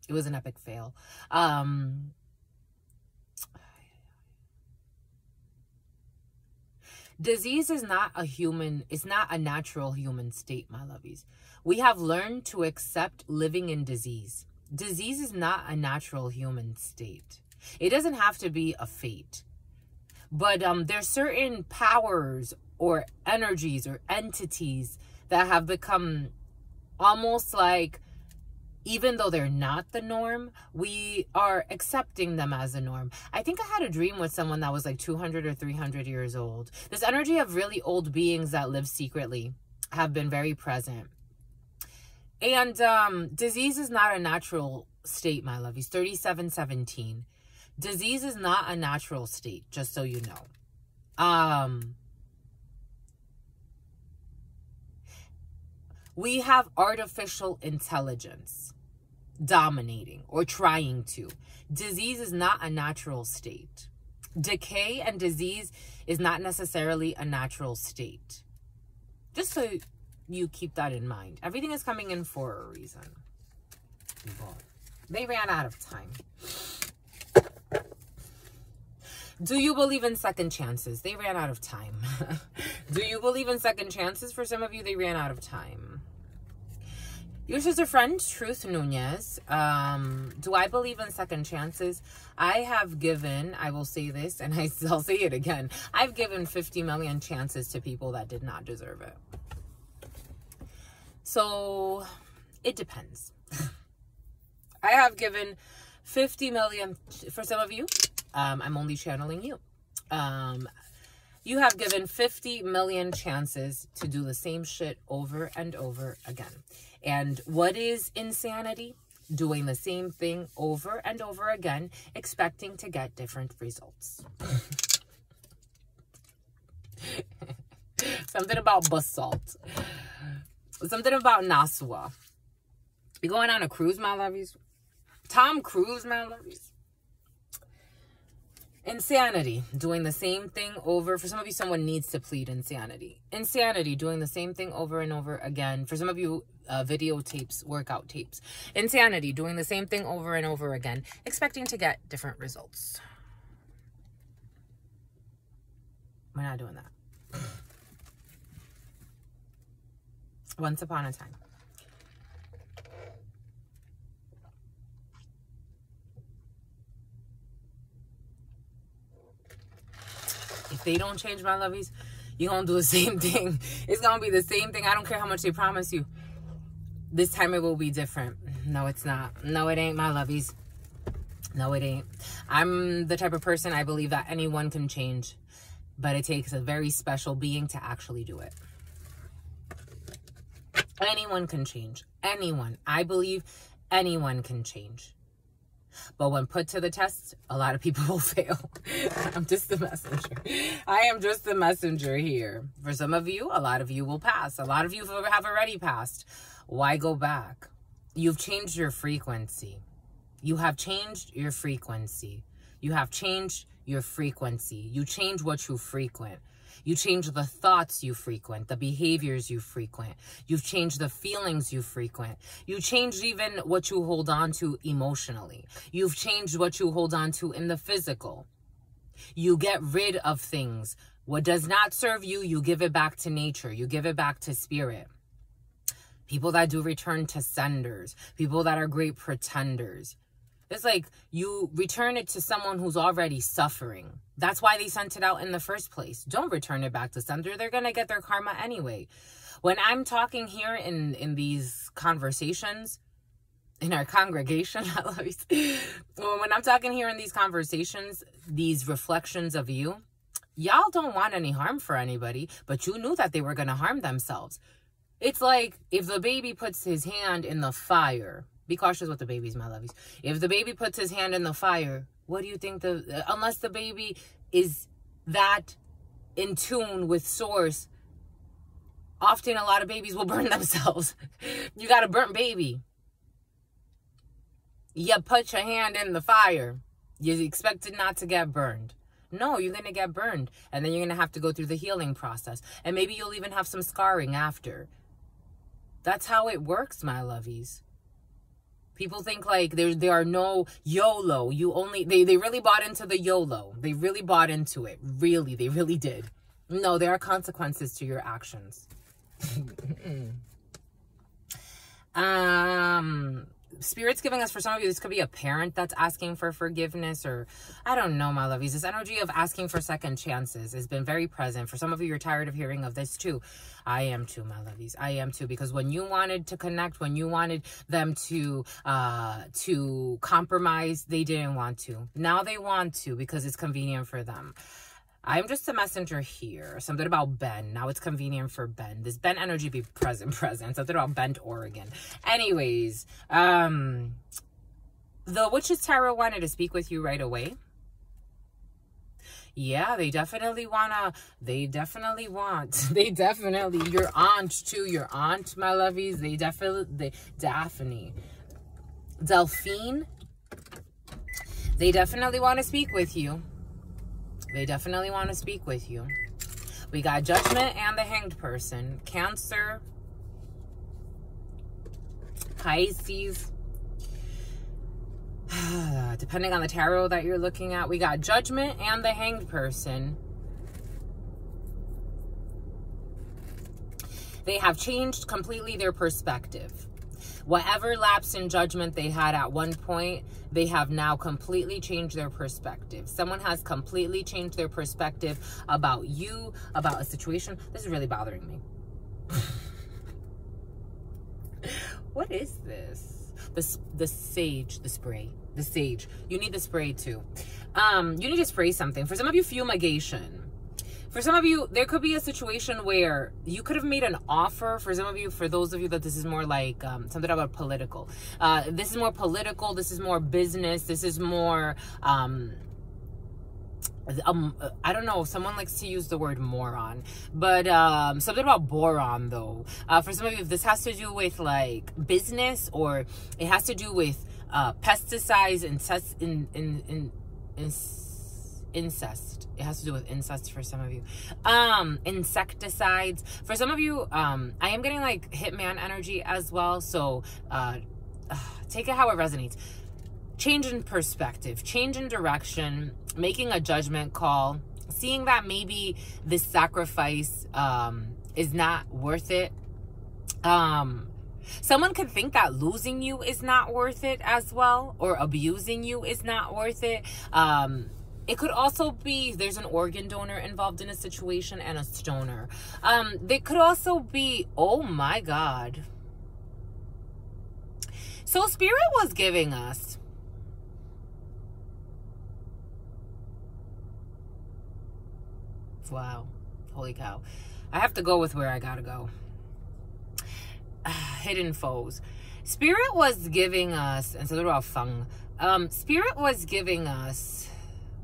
It was an epic fail. Disease is not a human, it's not a natural human state, my lovies. We have learned to accept living in disease. Disease is not a natural human state. It doesn't have to be a fate. But there's certain powers or energies or entities that have become almost like, even though they're not the norm, we are accepting them as a norm. I think I had a dream with someone that was like 200 or 300 years old. This energy of really old beings that live secretly have been very present. And disease is not a natural state, my lovies. 3717. Disease is not a natural state, just so you know. We have artificial intelligence dominating or trying to. Disease is not a natural state. Decay and disease is not necessarily a natural state. Just so you keep that in mind. Everything is coming in for a reason. They ran out of time. Do you believe in second chances? They ran out of time. Do you believe in second chances? For some of you, they ran out of time. Your sister friend, Truth Nunez. Do I believe in second chances? I have given, I will say this, and I'll say it again. I've given 50 million chances to people that did not deserve it. So, it depends. I have given 50 million, for some of you, I'm only channeling you. You have given 50 million chances to do the same shit over and over again. And what is insanity? Doing the same thing over and over again, expecting to get different results. Something about basalt. Something about Nasua. You going on a cruise, my lovies? Tom Cruise, my lovies? Insanity, doing the same thing over. For some of you, someone needs to plead insanity. Insanity, doing the same thing over and over again. For some of you, videotapes, workout tapes. Insanity, doing the same thing over and over again, expecting to get different results. We're not doing that. Once upon a time. If they don't change, my lovies, you're going to do the same thing. It's going to be the same thing. I don't care how much they promise you. This time it will be different. No, it's not. No, it ain't, my lovies. No, it ain't. I'm the type of person, I believe that anyone can change. But it takes a very special being to actually do it. Anyone can change. Anyone. I believe anyone can change. But when put to the test, a lot of people will fail. I'm just the messenger. I am just the messenger here. For some of you, a lot of you will pass. A lot of you have already passed. Why go back? You've changed your frequency. You have changed your frequency. You have changed your frequency. You change what you frequent. You change the thoughts you frequent, the behaviors you frequent. You've changed the feelings you frequent. You changed even what you hold on to emotionally. You've changed what you hold on to in the physical. You get rid of things. What does not serve you, you give it back to nature. You give it back to spirit. People that do return to senders. People that are great pretenders. It's like you return it to someone who's already suffering. That's why they sent it out in the first place. Don't return it back to sender. They're going to get their karma anyway. When I'm talking here in these conversations, in our congregation, when I'm talking here in these conversations, these reflections of you, y'all don't want any harm for anybody, but you knew that they were going to harm themselves. It's like if the baby puts his hand in the fire. Be cautious with the babies, my lovies. If the baby puts his hand in the fire, what do you think unless the baby is that in tune with source, often a lot of babies will burn themselves. You got a burnt baby. You put your hand in the fire. You expect it not to get burned. No, you're going to get burned. And then you're going to have to go through the healing process. And maybe you'll even have some scarring after. That's how it works, my lovies. People think like there are no YOLO. They really bought into the YOLO. They really bought into it. Really, they really did. No, there are consequences to your actions. Spirit's giving us, for some of you, this could be a parent that's asking for forgiveness, or I don't know, my lovies. This energy of asking for second chances has been very present. For some of you, you're tired of hearing of this too. I am too, my lovies. I am too, because when you wanted to connect, when you wanted them to compromise, they didn't want to. Now they want to because it's convenient for them. I'm just a messenger here. Something about Bend. Now it's convenient for Bend. This Bend energy be present. Something about Bend, Oregon. Anyways, the Witch's Tarot wanted to speak with you right away. Yeah, they definitely your aunt too, your aunt, my lovies. Daphne. Delphine. They definitely want to speak with you. They definitely want to speak with you. We got Judgment and the Hanged Person. Cancer. Pisces. Depending on the tarot that you're looking at. We got Judgment and the Hanged Person. They have changed completely their perspective. Whatever lapse in judgment they had at one point, they have now completely changed their perspective. Someone has completely changed their perspective about you, about a situation. This is really bothering me. What is this? The sage, the spray. The sage. You need the spray too. You need to spray something. For some of you, fumigation. For some of you, there could be a situation where you could have made an offer. For some of you, for those of you that this is more like something about political. This is more political. This is more business. This is more, I don't know. Someone likes to use the word moron. But something about boron, though. For some of you, this has to do with like business, or it has to do with pesticides and incest. It has to do with incest for some of you. Insecticides. For some of you, I am getting like hitman energy as well. So take it how it resonates. Change in perspective, change in direction, making a judgment call, seeing that maybe this sacrifice is not worth it. Someone could think that losing you is not worth it as well, or abusing you is not worth it. It could also be there's an organ donor involved in a situation and a stoner. They could also be, oh my God. So Spirit was giving us, wow, holy cow. I have to go with where I gotta go. Hidden foes. Spirit was giving us, and so they're all fung. Spirit was giving us,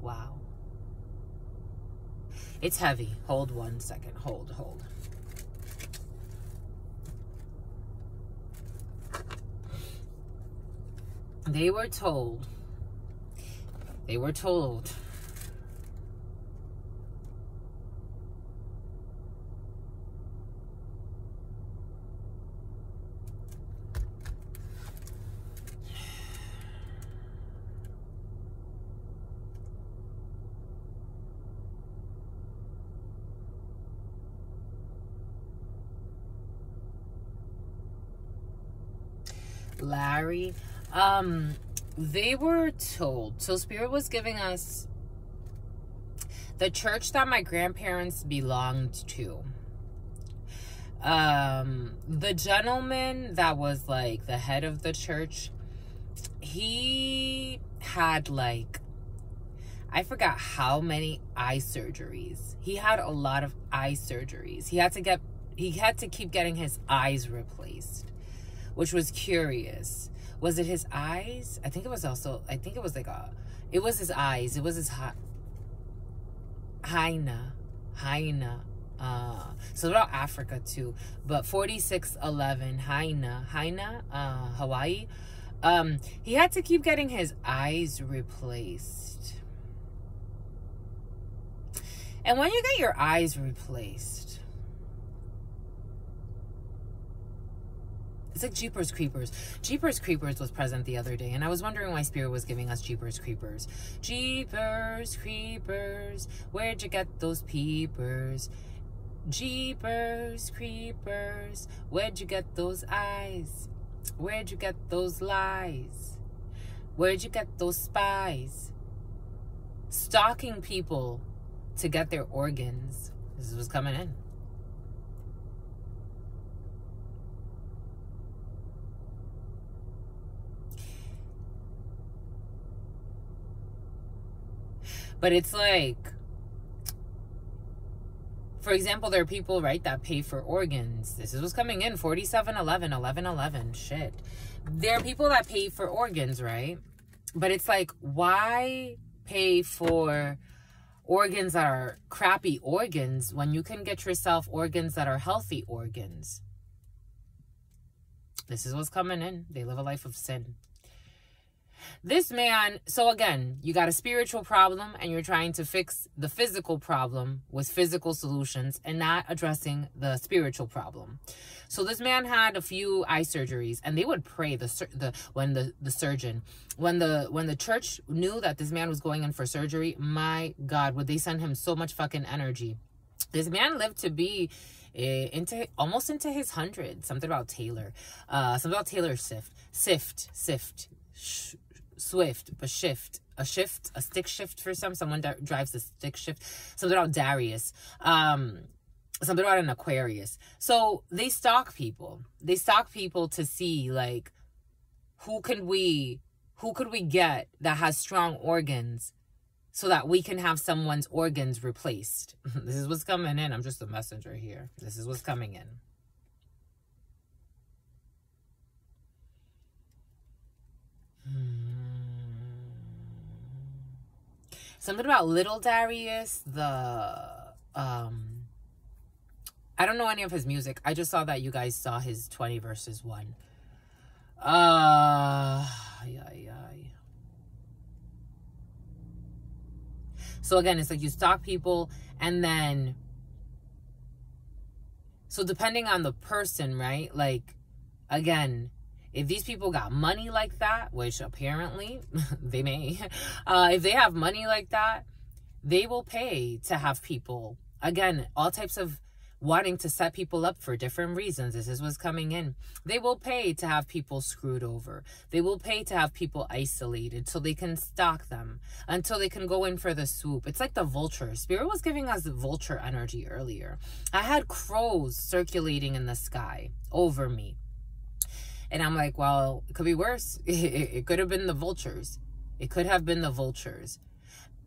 wow. It's heavy. Hold 1 second. Hold. They were told. Larry, they were told, so Spirit was giving us the church that my grandparents belonged to. The gentleman that was like the head of the church, he had like, I forgot how many eye surgeries. He had a lot of eye surgeries. He had to keep getting his eyes replaced, which was curious. Was it his eyes? I think it was his eyes. It was his Haina. So they're all Africa too. But 4611, Haina, Hawaii. He had to keep getting his eyes replaced. And when you get your eyes replaced, it's like Jeepers Creepers. Jeepers Creepers was present the other day, and I was wondering why Spirit was giving us Jeepers Creepers. Jeepers Creepers, where'd you get those peepers? Jeepers Creepers, where'd you get those eyes? Where'd you get those lies? Where'd you get those spies? Stalking people to get their organs. This was coming in. But it's like, for example, there are people, right, that pay for organs. This is what's coming in, 4711, 1111, shit. There are people that pay for organs, right? But it's like, why pay for organs that are crappy organs when you can get yourself organs that are healthy organs? This is what's coming in. They live a life of sin. This man, so again, you got a spiritual problem and you're trying to fix the physical problem with physical solutions and not addressing the spiritual problem. So this man had a few eye surgeries, and they would pray when the church knew that this man was going in for surgery, my God, would they send him so much fucking energy. This man lived to be almost into his hundreds. Something about Taylor Swift, a stick shift for someone that drives a stick shift. Something about Darius, something about an Aquarius. So they stalk people to see, like, who could we get that has strong organs so that we can have someone's organs replaced. This is what's coming in. I'm just a messenger here. This is what's coming in. Something about little Darius, I don't know any of his music. I just saw that you guys saw his 20 verses 1. So again, it's like you stalk people, and then, so depending on the person, right? Like, again, if these people got money like that, which apparently they may, if they have money like that, they will pay to have people, again, all types of wanting to set people up for different reasons. This is what's coming in. They will pay to have people screwed over. They will pay to have people isolated so they can stalk them, until they can go in for the swoop. It's like the vulture. Spirit was giving us the vulture energy earlier. I had crows circulating in the sky over me. And I'm like, well, it could be worse. It could have been the vultures. It could have been the vultures.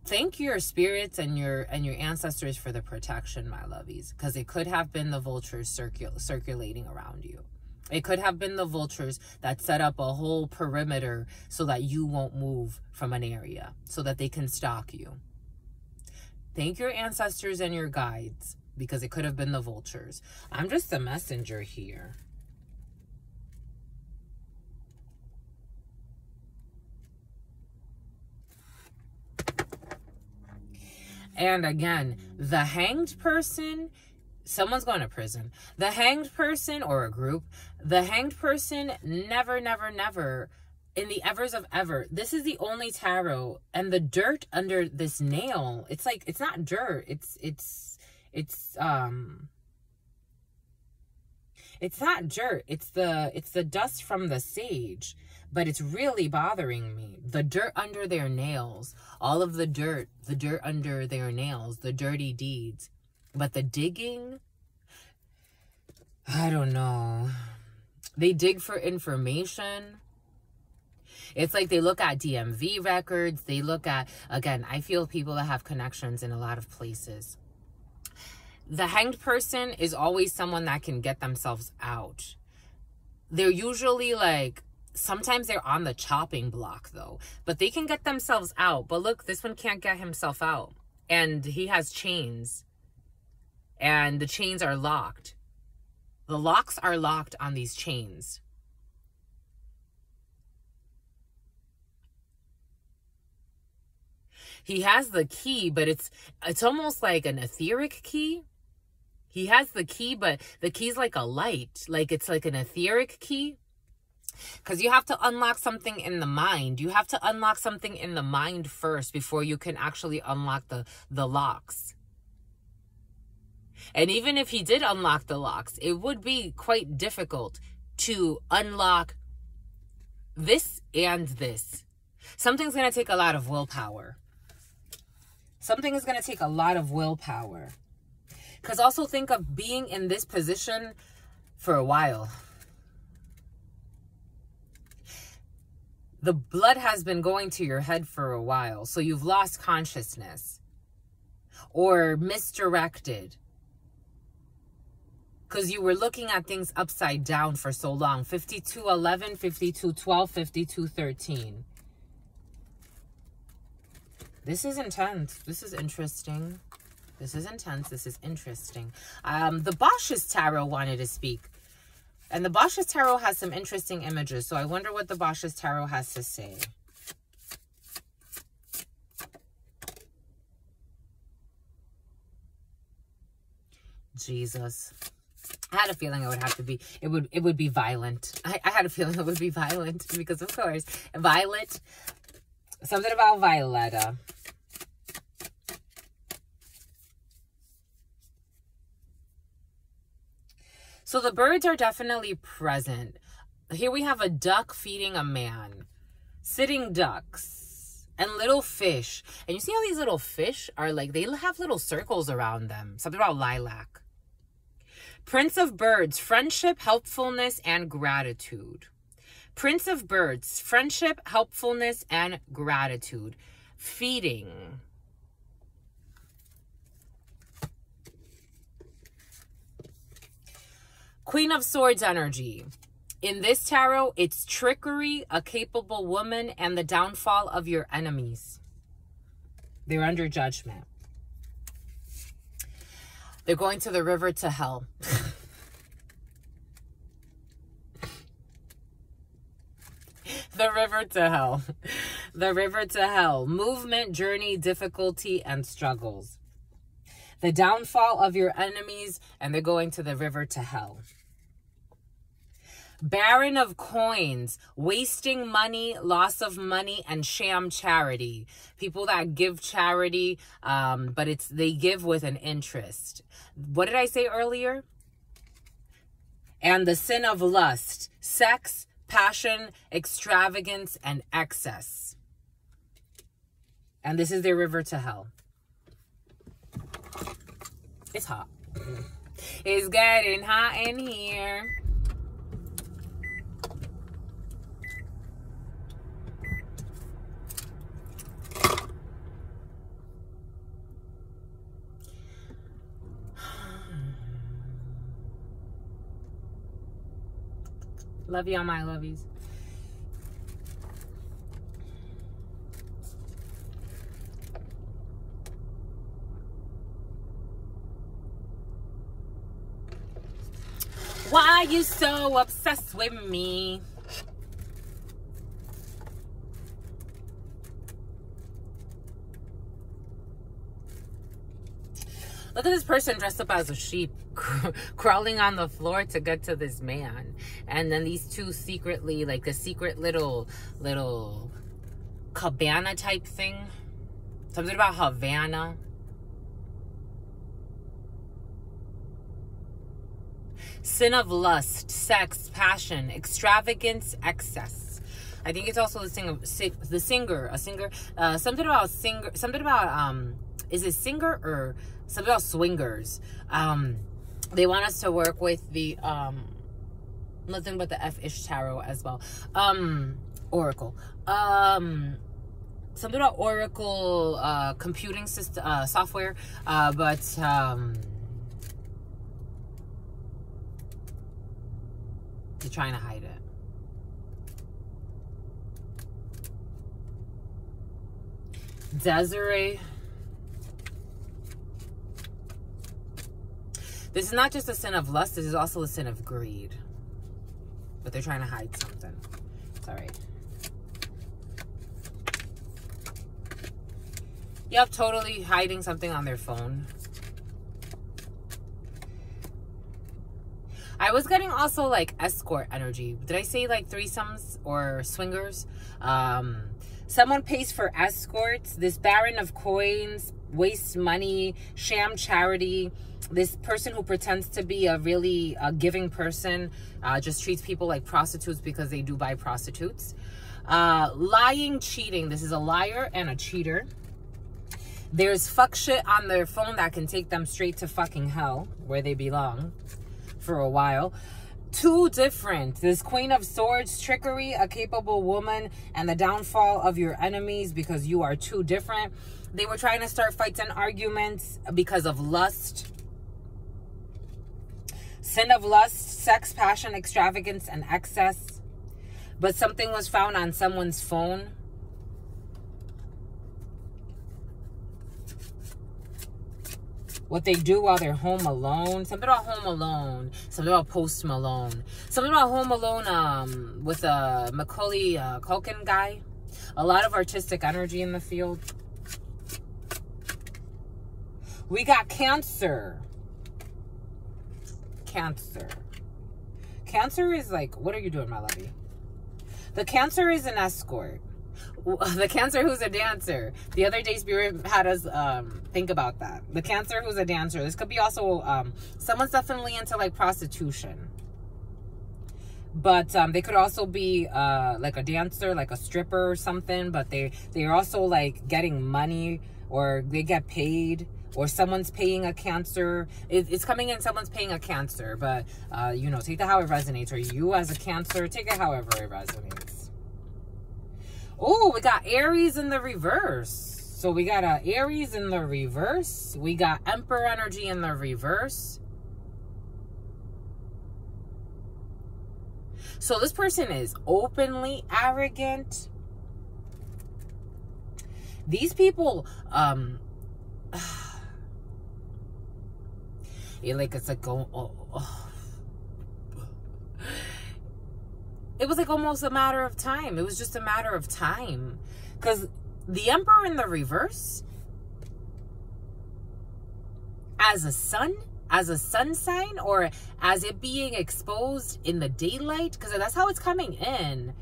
Thank your spirits and your ancestors for the protection, my lovies, because it could have been the vultures circulating around you. It could have been the vultures that set up a whole perimeter so that you won't move from an area, so that they can stalk you. Thank your ancestors and your guides, because it could have been the vultures. I'm just the messenger here. And again, the hanged person, someone's going to prison. The hanged person, or a group, the hanged person, never, never, never, in the evers of ever. This is the only tarot. And the dirt under this nail, it's like, it's not dirt. It's not dirt. It's the dust from the sage. But it's really bothering me. The dirt under their nails, all of the dirt under their nails, the dirty deeds. But the digging, I don't know. They dig for information. It's like they look at DMV records. They look at, again, I feel people that have connections in a lot of places. The hanged person is always someone that can get themselves out. They're usually like, sometimes they're on the chopping block, though. But they can get themselves out. But look, this one can't get himself out. And he has chains. And the chains are locked. The locks are locked on these chains. He has the key, but it's almost like an etheric key. He has the key, but the key's like a light. Like, it's like an etheric key. Because you have to unlock something in the mind. You have to unlock something in the mind first before you can actually unlock the locks. And even if he did unlock the locks, it would be quite difficult to unlock this and this. Something's going to take a lot of willpower. Something is going to take a lot of willpower. Because also think of being in this position for a while. The blood has been going to your head for a while. So you've lost consciousness. Or misdirected. Because you were looking at things upside down for so long. 52:11, 52:12, 52:13. This is intense. This is interesting. This is intense. This is interesting. The Bosch's Tarot wanted to speak. And the Bosch's Tarot has some interesting images. So I wonder what the Bosch's Tarot has to say. Jesus. I had a feeling it would have to be, it would be violent. I had a feeling it would be violent because, of course, Violet, something about Violetta. So the birds are definitely present. Here we have a duck feeding a man. Sitting ducks and little fish. And you see how these little fish are like, they have little circles around them. Something about lilac. Prince of Birds, friendship, helpfulness, and gratitude. Prince of Birds, friendship, helpfulness, and gratitude. Feeding. Queen of Swords energy. In this tarot, it's trickery, a capable woman, and the downfall of your enemies. They're under judgment. They're going to the river to hell. The river to hell. The river to hell. Movement, journey, difficulty, and struggles. The downfall of your enemies, and they're going to the river to hell. Baron of coins, wasting money, loss of money, and sham charity. People that give charity, but they give with an interest. What did I say earlier? And the sin of lust, sex, passion, extravagance, and excess. And this is their river to hell. It's hot. It's getting hot in here. Love you, all my lovies. Why you so obsessed with me? Look at this person dressed up as a sheep, crawling on the floor to get to this man. And then these two secretly, like a secret little cabana type thing. Something about Havana. Sin of lust, sex, passion, extravagance, excess. I think it's also something about is it singer or something about swingers? They want us to work with the nothing but the F-ish tarot as well. Oracle. Something about Oracle computing system software, but they're trying to hide it. Desiree. This is not just a sin of lust, this is also a sin of greed. But they're trying to hide something. It's all right. Yep, totally hiding something on their phone. I was getting also like escort energy. Did I say like threesomes or swingers? Someone pays for escorts. This baron of coins, wastes money, sham charity. This person who pretends to be a really giving person just treats people like prostitutes because they do buy prostitutes. Lying, cheating. This is a liar and a cheater. There's fuck shit on their phone that can take them straight to fucking hell, where they belong for a while. Too different. This Queen of Swords, trickery, a capable woman, and the downfall of your enemies because you are too different. They were trying to start fights and arguments because of lust. Sin of lust, sex, passion, extravagance, and excess. But something was found on someone's phone. What they do while they're home alone. Something about Home Alone. Something about Post Malone. Something about Home Alone with a Macaulay Culkin guy. A lot of artistic energy in the field. We got Cancer. Cancer. Cancer is like, what are you doing, my lovey? The Cancer is an escort. The Cancer who's a dancer. The other day, Spirit had us think about that. The Cancer who's a dancer. This could be also someone's definitely into like prostitution. But they could also be like a dancer, like a stripper or something. But they're also like getting money, or they get paid, or someone's paying a Cancer. It's coming in, someone's paying a Cancer. But, you know, take that how it resonates. Or you as a Cancer, take it however it resonates. Oh, we got Aries in the reverse. So we got Aries in the reverse. We got Emperor energy in the reverse. So this person is openly arrogant. These people, it's like it was like almost a matter of time. It was just a matter of time. Because the Emperor in the reverse, as a sun sign, or as it being exposed in the daylight, because that's how it's coming in.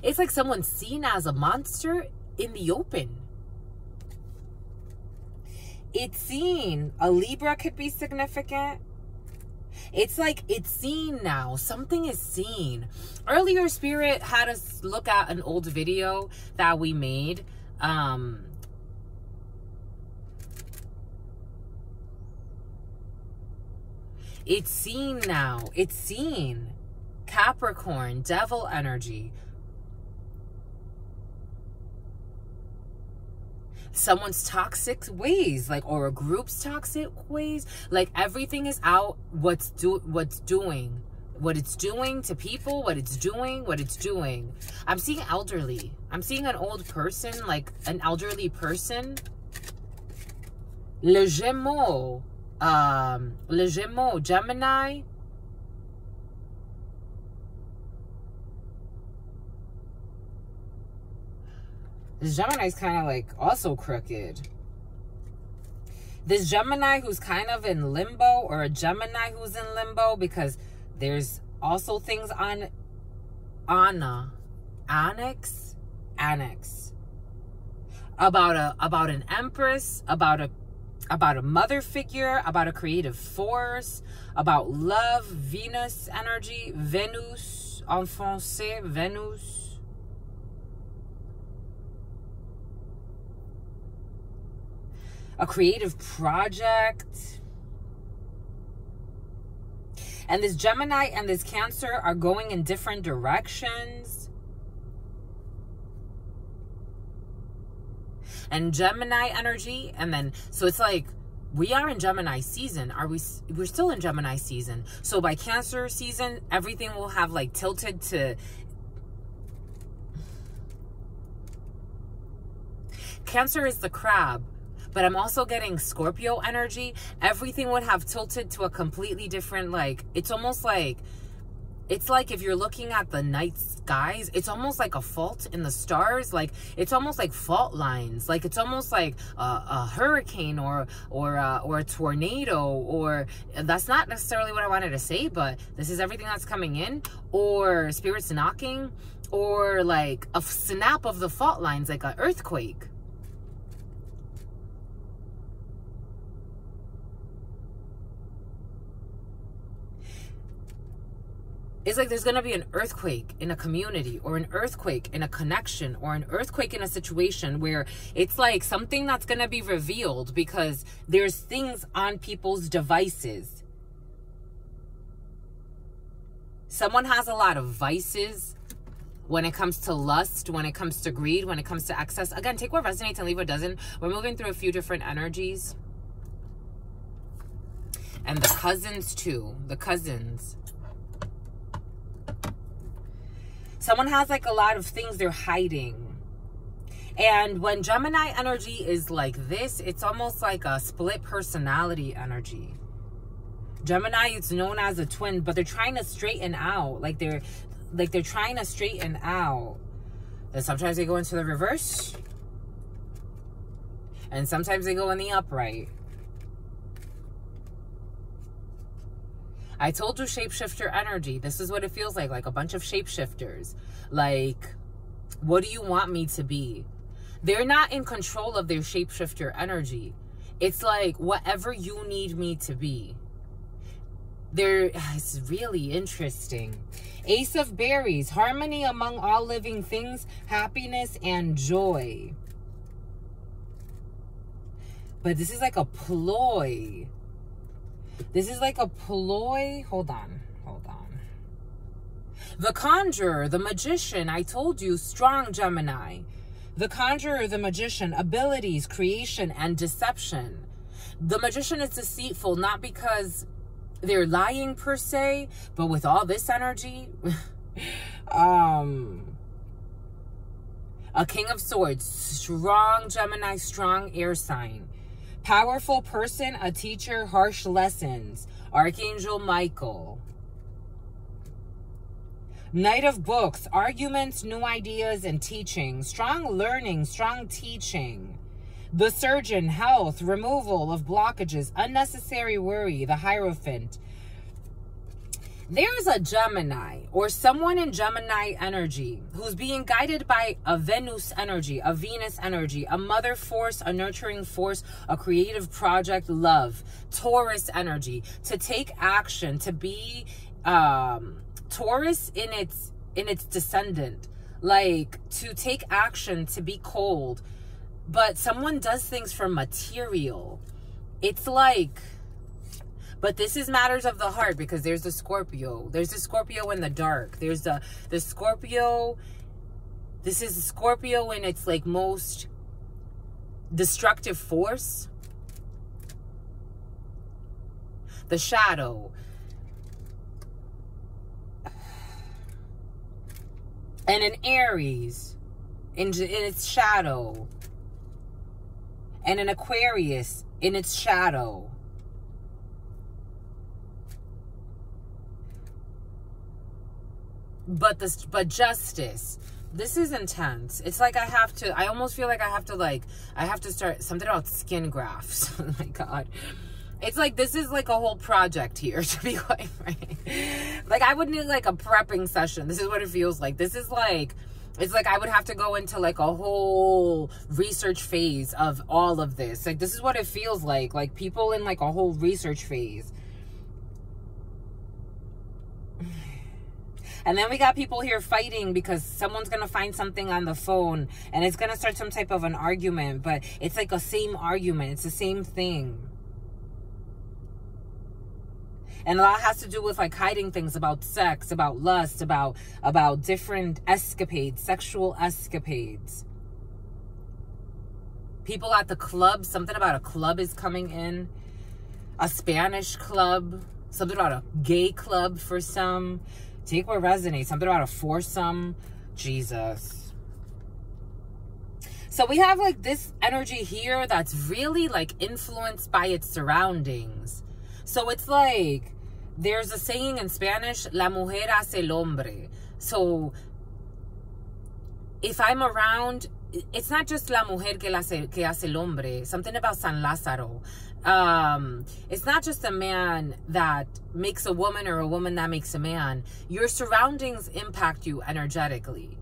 It's like someone's seen as a monster in the open. It's seen. A Libra could be significant. It's like it's seen now. Something is seen. Earlier, Spirit had us look at an old video that we made. It's seen now. It's seen. Capricorn, devil energy. Someone's toxic ways, like, or a group's toxic ways. Like, everything is out. What it's doing to people, what it's doing. I'm seeing elderly. I'm seeing an old person, like an elderly person. Le Gémeaux, Gemini. This Gemini's kind of like also crooked. This Gemini who's kind of in limbo, or a Gemini who's in limbo, because there's also things on annex about an empress, about a mother figure, about a creative force, about love, Venus energy, Venus en français, Venus. A creative project. And this Gemini and this Cancer are going in different directions. And Gemini energy, and then, so it's like, we are in Gemini season. We're still in Gemini season. So by Cancer season, everything will have like tilted to, Cancer is the crab. But I'm also getting Scorpio energy. Everything would have tilted to a completely different, like, it's almost like, it's like if you're looking at the night skies, it's almost like a fault in the stars. Like, it's almost like fault lines. Like, it's almost like a hurricane or a tornado, or that's not necessarily what I wanted to say, but this is everything that's coming in, or spirits knocking, or like a snap of the fault lines, like an earthquake. It's like there's going to be an earthquake in a community, or an earthquake in a connection, or an earthquake in a situation where it's like something that's going to be revealed, because there's things on people's devices. Someone has a lot of vices when it comes to lust, when it comes to greed, when it comes to excess. Again, take what resonates and leave what doesn't. We're moving through a few different energies. And the cousins too. The cousins. Someone has like a lot of things they're hiding. And when Gemini energy is like this, it's almost like a split personality energy. Gemini, it's known as a twin, but they're trying to straighten out. Like they're trying to straighten out. And sometimes they go into the reverse. And sometimes they go in the upright. I told you shapeshifter energy. This is what it feels like a bunch of shapeshifters. Like, what do you want me to be? They're not in control of their shapeshifter energy. It's like, whatever you need me to be. It's really interesting. Ace of Berries, harmony among all living things, happiness and joy. But this is like a ploy. This is like a ploy. Hold on. The Conjurer, the Magician. I told you, strong Gemini. The Conjurer, the Magician, abilities, creation, and deception. The Magician is deceitful, not because they're lying per se, but with all this energy. A King of Swords, strong Gemini, strong air sign. Powerful person, a teacher, harsh lessons. Archangel Michael. Knight of Books, arguments, new ideas, and teaching. Strong learning, strong teaching. The Surgeon, health, removal of blockages, unnecessary worry. The Hierophant. There's a Gemini or someone in Gemini energy who's being guided by a Venus energy, a Venus energy, a mother force, a nurturing force, a creative project, love, Taurus energy, to take action, to be Taurus in its descendant, like to take action, to be cold. But someone does things for material. It's like, but this is matters of the heart, because there's the Scorpio. There's the Scorpio in the dark. There's the Scorpio. This is the Scorpio in its like most destructive force. The shadow. And an Aries in its shadow. And an Aquarius in its shadow. But justice. This is intense. It's like I almost feel like I have to start something about skin grafts. Oh my God. It's like, this is like a whole project here, to be quite frank. Like, I would need like a prepping session. This is what it feels like. This is like, it's like I would have to go into like a whole research phase of all of this. Like, this is what it feels like people in like a whole research phase. And then we got people here fighting because someone's going to find something on the phone and it's going to start some type of an argument, but it's like a same argument. It's the same thing. And a lot has to do with like hiding things about sex, about lust, about different escapades, sexual escapades. People at the club, something about a club is coming in. A Spanish club, something about a gay club for some. Take what resonates. Something about a foursome. Jesus. So we have like this energy here that's really like influenced by its surroundings. So it's like, there's a saying in Spanish, la mujer hace el hombre. So if I'm around, it's not just la mujer que hace el hombre. Something about San Lázaro. It's not just a man that makes a woman or a woman that makes a man. Your surroundings impact you energetically.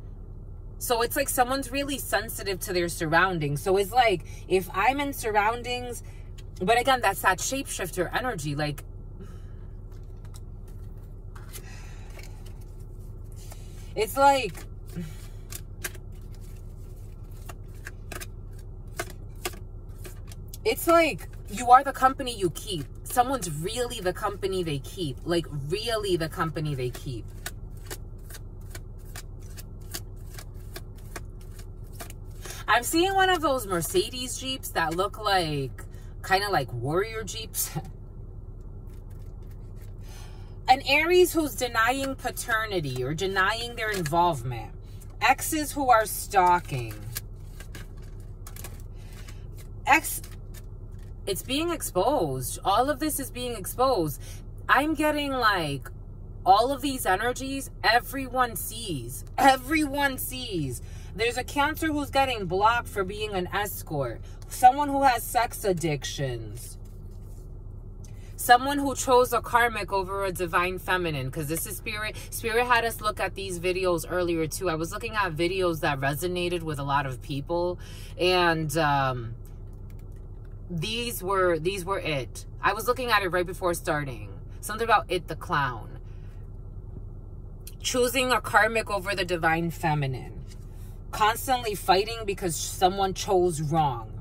So it's like someone's really sensitive to their surroundings. So it's like, if I'm in surroundings, but again, that's that shapeshifter energy. Like, it's like, you are the company you keep. Someone's really the company they keep. Like, really the company they keep. I'm seeing one of those Mercedes Jeeps that look like, kind of like warrior Jeeps. An Aries who's denying paternity or denying their involvement. Exes who are stalking. It's being exposed. All of this is being exposed. I'm getting like all of these energies, everyone sees. Everyone sees. There's a Cancer who's getting blocked for being an escort. Someone who has sex addictions. Someone who chose a karmic over a divine feminine, because this is Spirit. Spirit had us look at these videos earlier too. I was looking at videos that resonated with a lot of people, and these were it. I was looking at it right before starting. Something about it, the clown. Choosing a karmic over the divine feminine. Constantly fighting because someone chose wrong.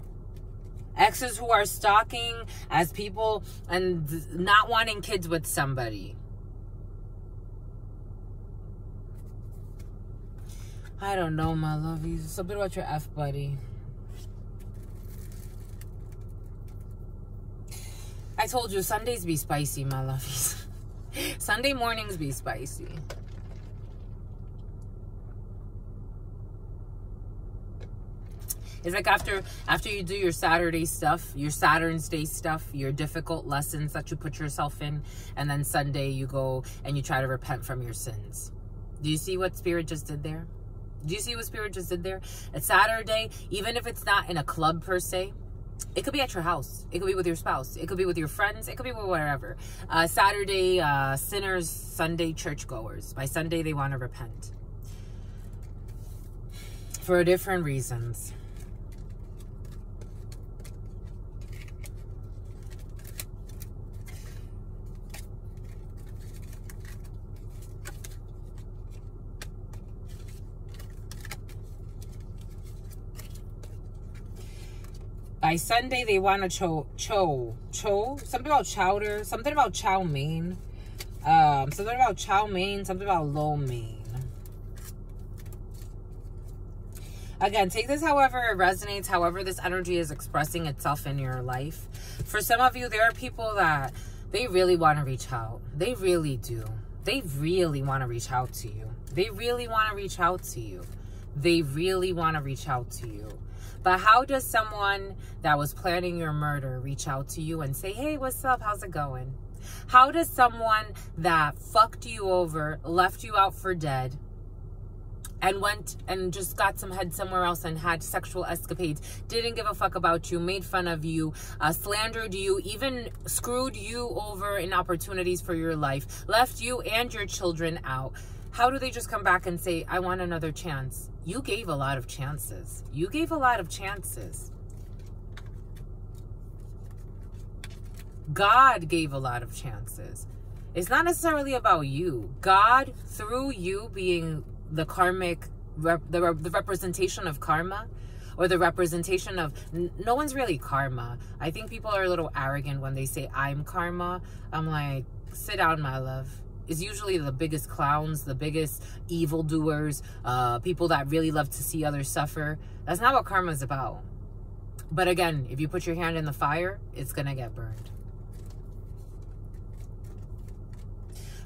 Exes who are stalking as people and not wanting kids with somebody. I don't know, my lovies. Something about your F buddy. I told you, Sundays be spicy, my lovies. Sunday mornings be spicy. It's like after you do your Saturday stuff, your Saturn's Day stuff, your difficult lessons that you put yourself in, and then Sunday you go and you try to repent from your sins. Do you see what Spirit just did there? Do you see what Spirit just did there? It's Saturday, even if it's not in a club per se, it could be at your house. It could be with your spouse. It could be with your friends. It could be with whatever. Saturday, sinners, Sunday, churchgoers. By Sunday, they want to repent. For different reasons. By Sunday, they want to something about chowder, something about chow mein, something about chow mein, something about lo mein. Again, take this however it resonates, however this energy is expressing itself in your life. For some of you, there are people that they really want to reach out. They really do. They really want to reach out to you. They really want to reach out to you. They really want to reach out to you. But how does someone that was planning your murder reach out to you and say, hey, what's up? How's it going? How does someone that fucked you over, left you out for dead, and went and just got some head somewhere else and had sexual escapades, didn't give a fuck about you, made fun of you, slandered you, even screwed you over in opportunities for your life, left you and your children out? How do they just come back and say, I want another chance? You gave a lot of chances. You gave a lot of chances. God gave a lot of chances. It's not necessarily about you. God, through you being the karmic, the representation of karma, or the representation of, no one's really karma. I think people are a little arrogant when they say, I'm karma. I'm like, sit down, my love. It's usually the biggest clowns, the biggest evildoers, people that really love to see others suffer. That's not what karma is about. But again, if you put your hand in the fire, it's going to get burned.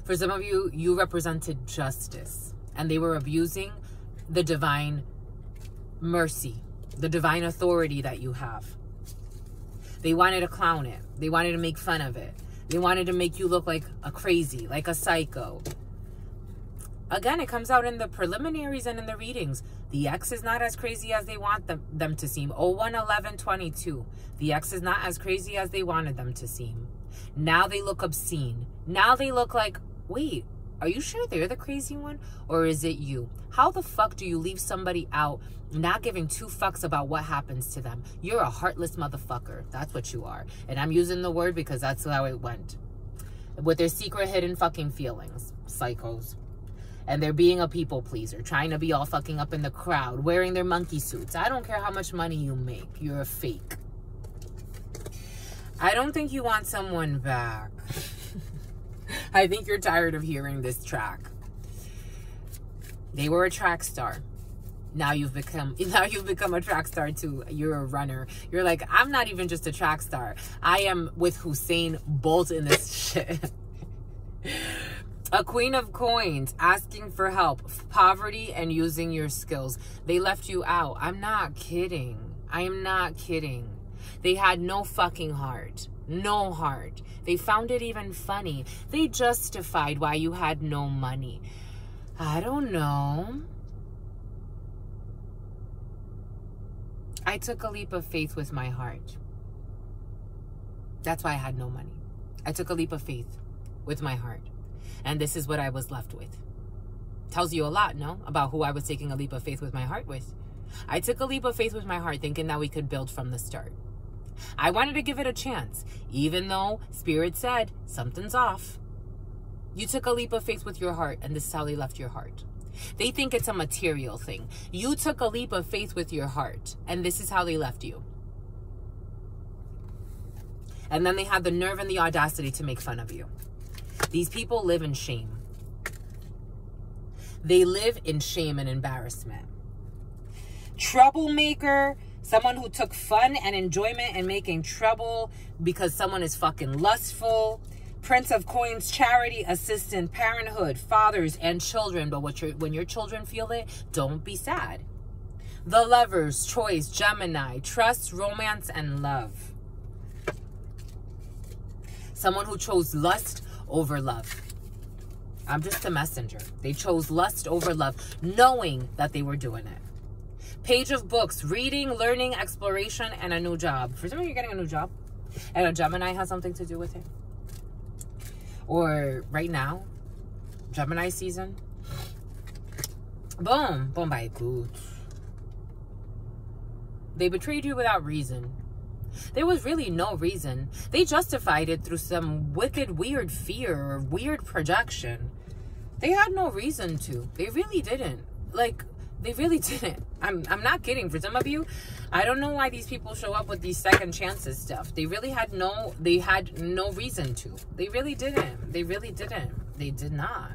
For some of you, you represented justice, and they were abusing the divine mercy, the divine authority that you have. They wanted to clown it. They wanted to make fun of it. They wanted to make you look like a crazy, like a psycho. Again, it comes out in the preliminaries and in the readings. The ex is not as crazy as they want them to seem. 01/11/22. The ex is not as crazy as they wanted them to seem. Now they look obscene. Now they look like, wait, are you sure they're the crazy one? Or is it you? How the fuck do you leave somebody out not giving two fucks about what happens to them? You're a heartless motherfucker. That's what you are. And I'm using the word because that's how it went. With their secret hidden fucking feelings. Psychos. And they're being a people pleaser. Trying to be all fucking up in the crowd. Wearing their monkey suits. I don't care how much money you make. You're a fake. I don't think you want someone back. I think you're tired of hearing this track. They were a track star. Now you've become a track star too. You're a runner. You're like, I'm not even just a track star. I am with Hussein Bolt in this shit. A queen of coins, asking for help, poverty, and using your skills. They left you out. I'm not kidding. I am not kidding. They had no fucking heart. No heart. They found it even funny. They justified why you had no money. I don't know. I took a leap of faith with my heart. That's why I had no money. I took a leap of faith with my heart. And this is what I was left with. Tells you a lot, no? About who I was taking a leap of faith with my heart with. I took a leap of faith with my heart thinking that we could build from the start. I wanted to give it a chance, even though Spirit said something's off. You took a leap of faith with your heart, and this is how they left your heart. They think it's a material thing. You took a leap of faith with your heart, and this is how they left you. And then they had the nerve and the audacity to make fun of you. These people live in shame. They live in shame and embarrassment. Troublemaker. Someone who took fun and enjoyment in making trouble because someone is fucking lustful. Prince of Coins, charity, assistant, parenthood, fathers, and children. But when your children feel it, don't be sad. The Lovers, choice, Gemini, trust, romance, and love. Someone who chose lust over love. I'm just a messenger. They chose lust over love, knowing that they were doing it. Page of books, reading, learning, exploration, and a new job. For some of you, you're getting a new job. And a Gemini has something to do with it. Or right now, Gemini season. Boom. Boom by good. They betrayed you without reason. There was really no reason. They justified it through some wicked, weird fear or weird projection. They had no reason to. They really didn't. Like, they really didn't. I'm not kidding. For some of you, I don't know why these people show up with these second chances stuff. They really had no reason to. They really didn't. They really didn't. They did not.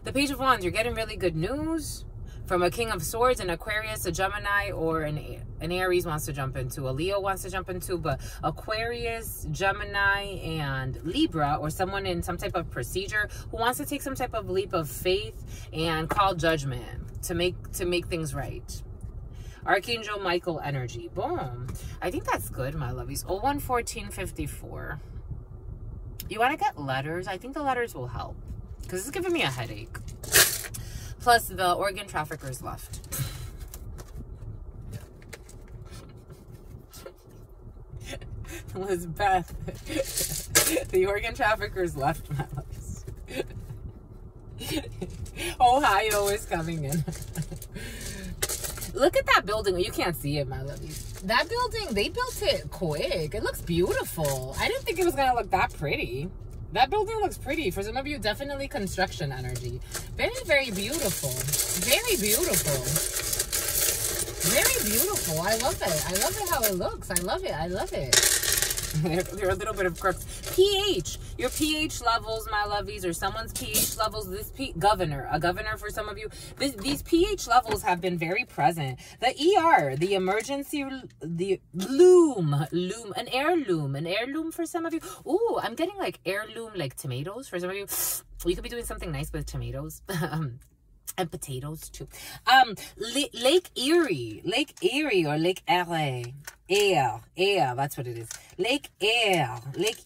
The Page of Wands, you're getting really good news from a King of Swords, an Aquarius, a Gemini, or an Aries wants to jump into, a Leo wants to jump into, but Aquarius, Gemini, and Libra, or someone in some type of procedure who wants to take some type of leap of faith and call judgment to make things right. Archangel Michael energy. Boom. I think that's good, my lovies. 011454. You want to get letters? I think the letters will help, because it's giving me a headache. Plus, the organ traffickers left. Elizabeth. The organ traffickers left, my loves. Ohio is coming in. Look at that building. You can't see it, my lovies. That building, they built it quick. It looks beautiful. I didn't think it was going to look that pretty. That building looks pretty. For some of you, definitely construction energy. Very, very beautiful. Very beautiful. Very beautiful. I love it. I love it how it looks. I love it. I love it. There are a little bit of crooks. pH. Your pH levels, my lovies, or someone's pH levels. This a governor for some of you. These pH levels have been very present. The ER, the emergency, the loom, an heirloom for some of you. Ooh, I'm getting like heirloom, like tomatoes for some of you. You could be doing something nice with tomatoes. And potatoes too. Lake Erie or Lake Air, that's what it is. Lake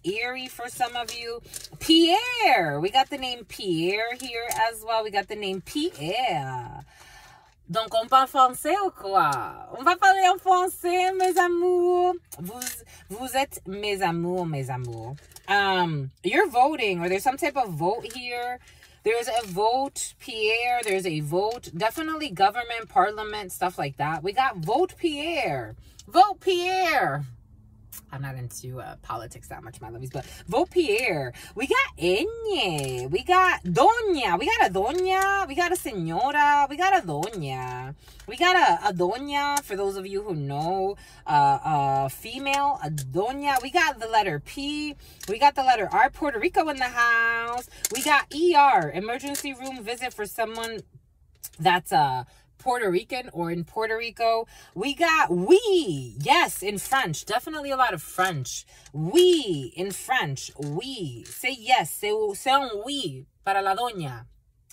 Erie for some of you. Pierre, we got the name Pierre here as well. We got the name Pierre. Donc on parle français ou quoi? On va parler en français, mes amours. Vous êtes mes amours. You're voting, or there's some type of vote here. There's a vote, Pierre. There's a vote. Definitely government, parliament, stuff like that. We got vote Pierre. Vote Pierre. I'm not into politics that much, my lovies, but vote Pierre. We got Enye. We got Doña. We got a Doña. We got a Señora. We got a Doña. We got a Doña, for those of you who know, female, a Doña. We got the letter P. We got the letter R. Puerto Rico in the house. We got ER, emergency room visit for someone that's Puerto Rican or in Puerto Rico. We got oui, yes, in French. Definitely a lot of French. Oui, in French. Oui. Say yes. Say un oui para la doña.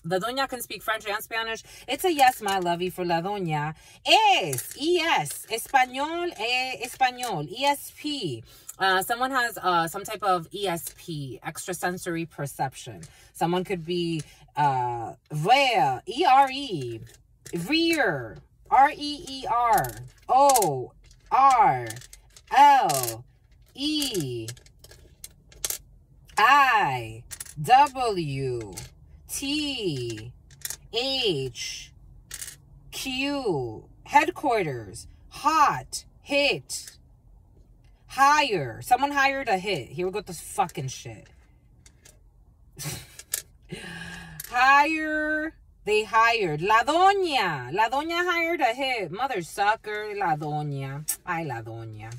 The doña can speak French and Spanish. It's a yes, my lovey, for la doña. Es, yes, español, español, ESP. Someone has some type of ESP, extrasensory perception. Someone could be ver, E-R-E. Rear, R-E-E-R, O-R-L-E, I-W-T-H-Q, headquarters, hot, hit, hire. Someone hired a hit. Here we go with this fucking shit. Hire. They hired. La doña. La doña hired a hit. Mother sucker. La doña. Ay, la doña.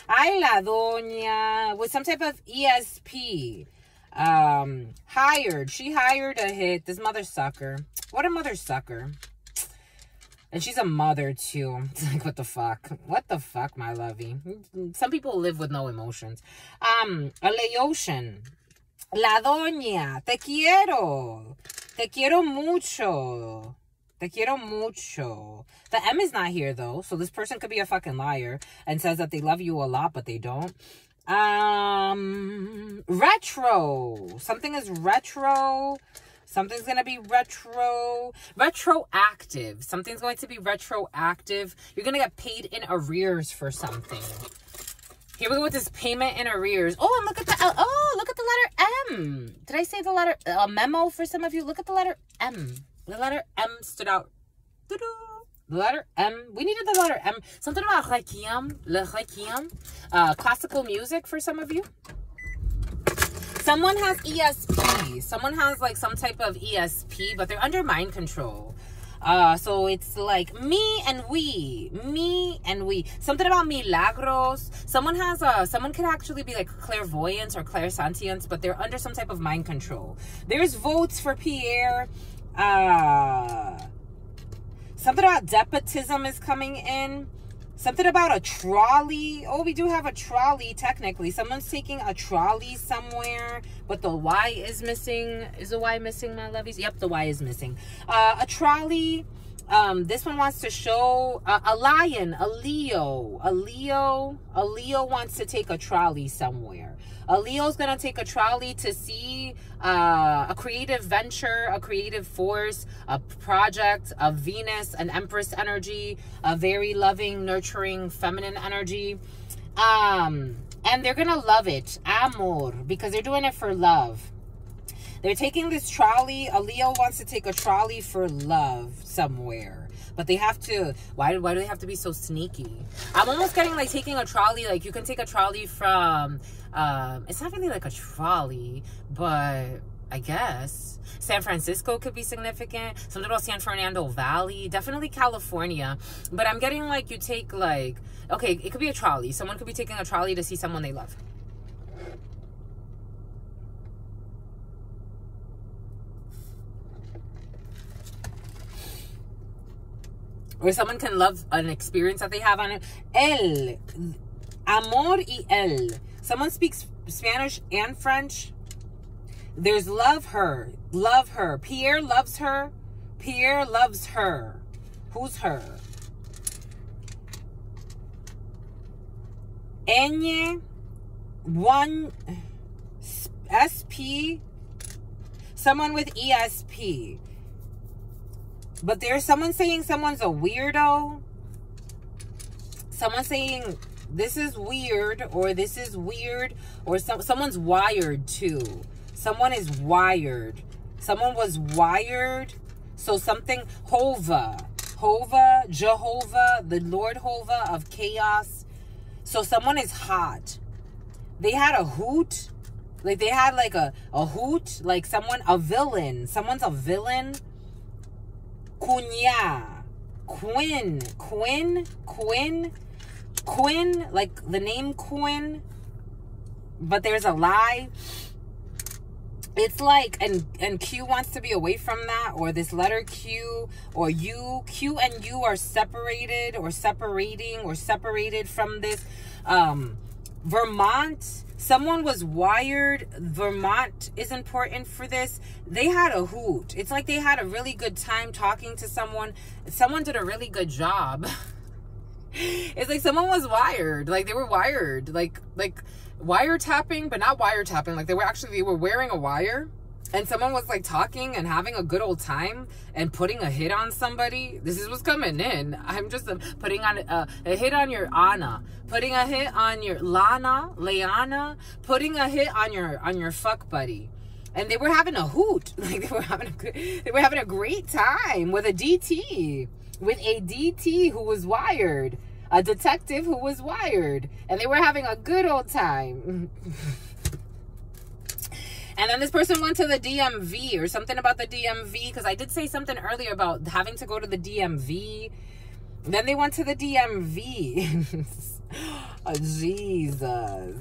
Ay, la doña. With some type of ESP. Hired. She hired a hit. This mother sucker. What a mother sucker. And she's a mother, too. It's like, what the fuck? What the fuck, my lovey? Some people live with no emotions. A Laotian. La doña. Te quiero. Te quiero mucho. Te quiero mucho. The M is not here, though. So this person could be a fucking liar and says that they love you a lot, but they don't. Retro. Something is retro. Something's going to be retroactive. Something's going to be retroactive. You're going to get paid in arrears for something. Here we go with this payment in arrears. Oh, and look at the letter M. Did I say the letter memo for some of you? Look at the letter M. The letter M stood out. The letter M. We needed the letter M. Something about requiem. Le requiem. Classical music for some of you. Someone has ESP. Someone has like some type of ESP, but they're under mind control. So it's like me and we. Something about milagros. Someone could actually be like clairvoyance or clairsentience, but they're under some type of mind control. There's votes for Pierre. Something about despotism is coming in. Something about a trolley. Oh, we do have a trolley, technically. Someone's taking a trolley somewhere, but the Y is missing. Is the Y missing, my lovies? Yep, the Y is missing. A trolley. This one wants to show a lion, a Leo. A Leo wants to take a trolley somewhere. A Leo's going to take a trolley to see a creative venture, a creative force, a project, a Venus, an Empress energy, a very loving, nurturing, feminine energy. And they're going to love it. Amor. Because they're doing it for love. They're taking this trolley. A Leo wants to take a trolley for love somewhere. But they have to, why do they have to be so sneaky? I'm almost getting like taking a trolley, like you can take a trolley from, it's not really like a trolley, but I guess San Francisco could be significant. Something about San Fernando Valley, definitely California. But I'm getting like you take like, okay, it could be a trolley. Someone could be taking a trolley to see someone they love. Or someone can love an experience that they have on it. El. Amor y el. Someone speaks Spanish and French. There's love her. Love her. Pierre loves her. Pierre loves her. Who's her? Enye. One. SP. Someone with ESP. But there's someone saying someone's a weirdo. Someone saying this is weird, or this is weird, or someone's wired too. Someone is wired. Someone was wired. So something, Hova, Jehovah, the Lord Hova of chaos. So someone is hot. They had a hoot. Like they had like a hoot. Like someone, a villain. Someone's a villain. Quinn, like the name Quinn, but there's a lie. It's like, and Q wants to be away from that, or this letter Q, or you, Q and you are separated, or separating, or separated from this. Vermont, someone was wired. Vermont is important for this. They had a hoot. It's like they had a really good time talking to someone. Someone did a really good job. It's like someone was wired. Like they were wired. Like wiretapping, but not wiretapping. Like they were wearing a wire. And someone was like talking and having a good old time and putting a hit on somebody. This is what's coming in. I'm just putting on a hit on your Anna, putting a hit on your Leana, putting a hit on your fuck buddy. And they were having a hoot. Like they were having a great time with a DT, who was wired, a detective who was wired, and they were having a good old time. And then this person went to the DMV, or something about the DMV, because I did say something earlier about having to go to the DMV. Then they went to the DMV. Oh, Jesus.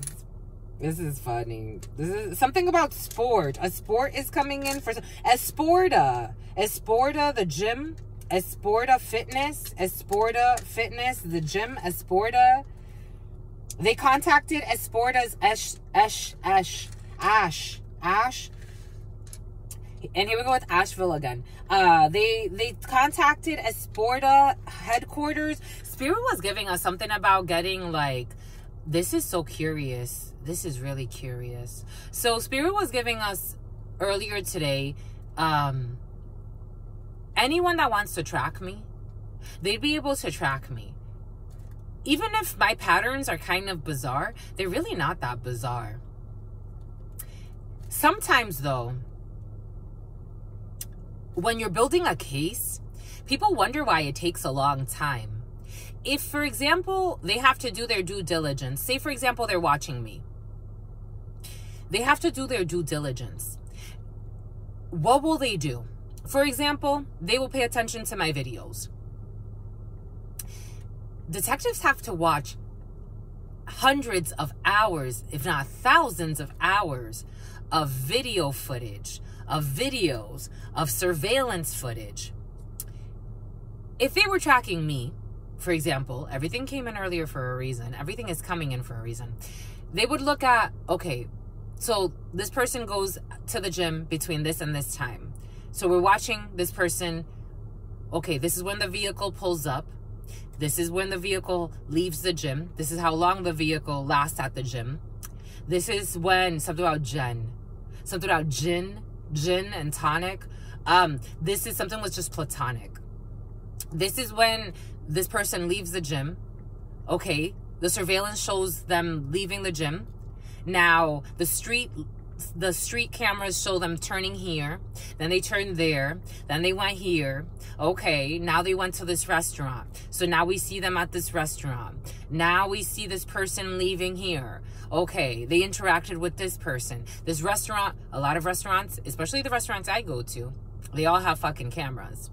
This is funny. This is something about sport. A sport is coming in for Esporta. Esporta, the gym. Esporta Fitness. Esporta Fitness, the gym. Esporta. They contacted Esporta's Ash. And here we go with Asheville again. They contacted Esporta headquarters. Spirit was giving us something about getting like, this is so curious. This is really curious. So Spirit was giving us earlier today, anyone that wants to track me, they'd be able to track me. Even if my patterns are kind of bizarre, they're really not that bizarre. Sometimes though, when you're building a case, people wonder why it takes a long time. If, for example, they have to do their due diligence, say, for example, they're watching me. They have to do their due diligence. What will they do? For example, they will pay attention to my videos. Detectives have to watch hundreds of hours, if not thousands of hours of video footage, of videos, of surveillance footage. If they were tracking me, for example, everything came in earlier for a reason. Everything is coming in for a reason. They would look at, okay, so this person goes to the gym between this and this time. So we're watching this person. Okay, this is when the vehicle pulls up. This is when the vehicle leaves the gym. This is how long the vehicle lasts at the gym. This is when, something about gin and tonic. This is something was just platonic. This is when this person leaves the gym. Okay, the surveillance shows them leaving the gym. Now the street cameras show them turning here, then they turned there, then they went here. Okay, now they went to this restaurant. So now we see them at this restaurant. Now we see this person leaving here. Okay, they interacted with this person. This restaurant, a lot of restaurants, especially the restaurants I go to, they all have fucking cameras.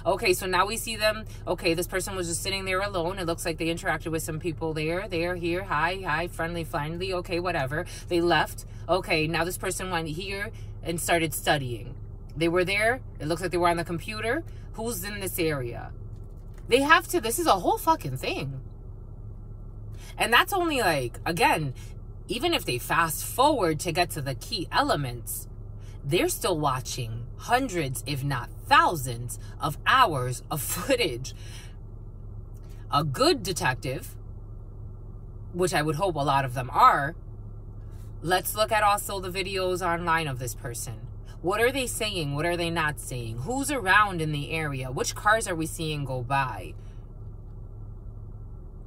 Okay, so now we see them. Okay, this person was just sitting there alone. It looks like they interacted with some people there, here, hi, friendly. Okay, whatever. They left. Okay, now this person went here and started studying. They were there. It looks like they were on the computer. Who's in this area? They have to, this is a whole fucking thing. And that's only like, again, even if they fast forward to get to the key elements, they're still watching hundreds, if not thousands, of hours of footage. A good detective, which I would hope a lot of them are, let's look at also the videos online of this person. What are they saying? What are they not saying? Who's around in the area? Which cars are we seeing go by?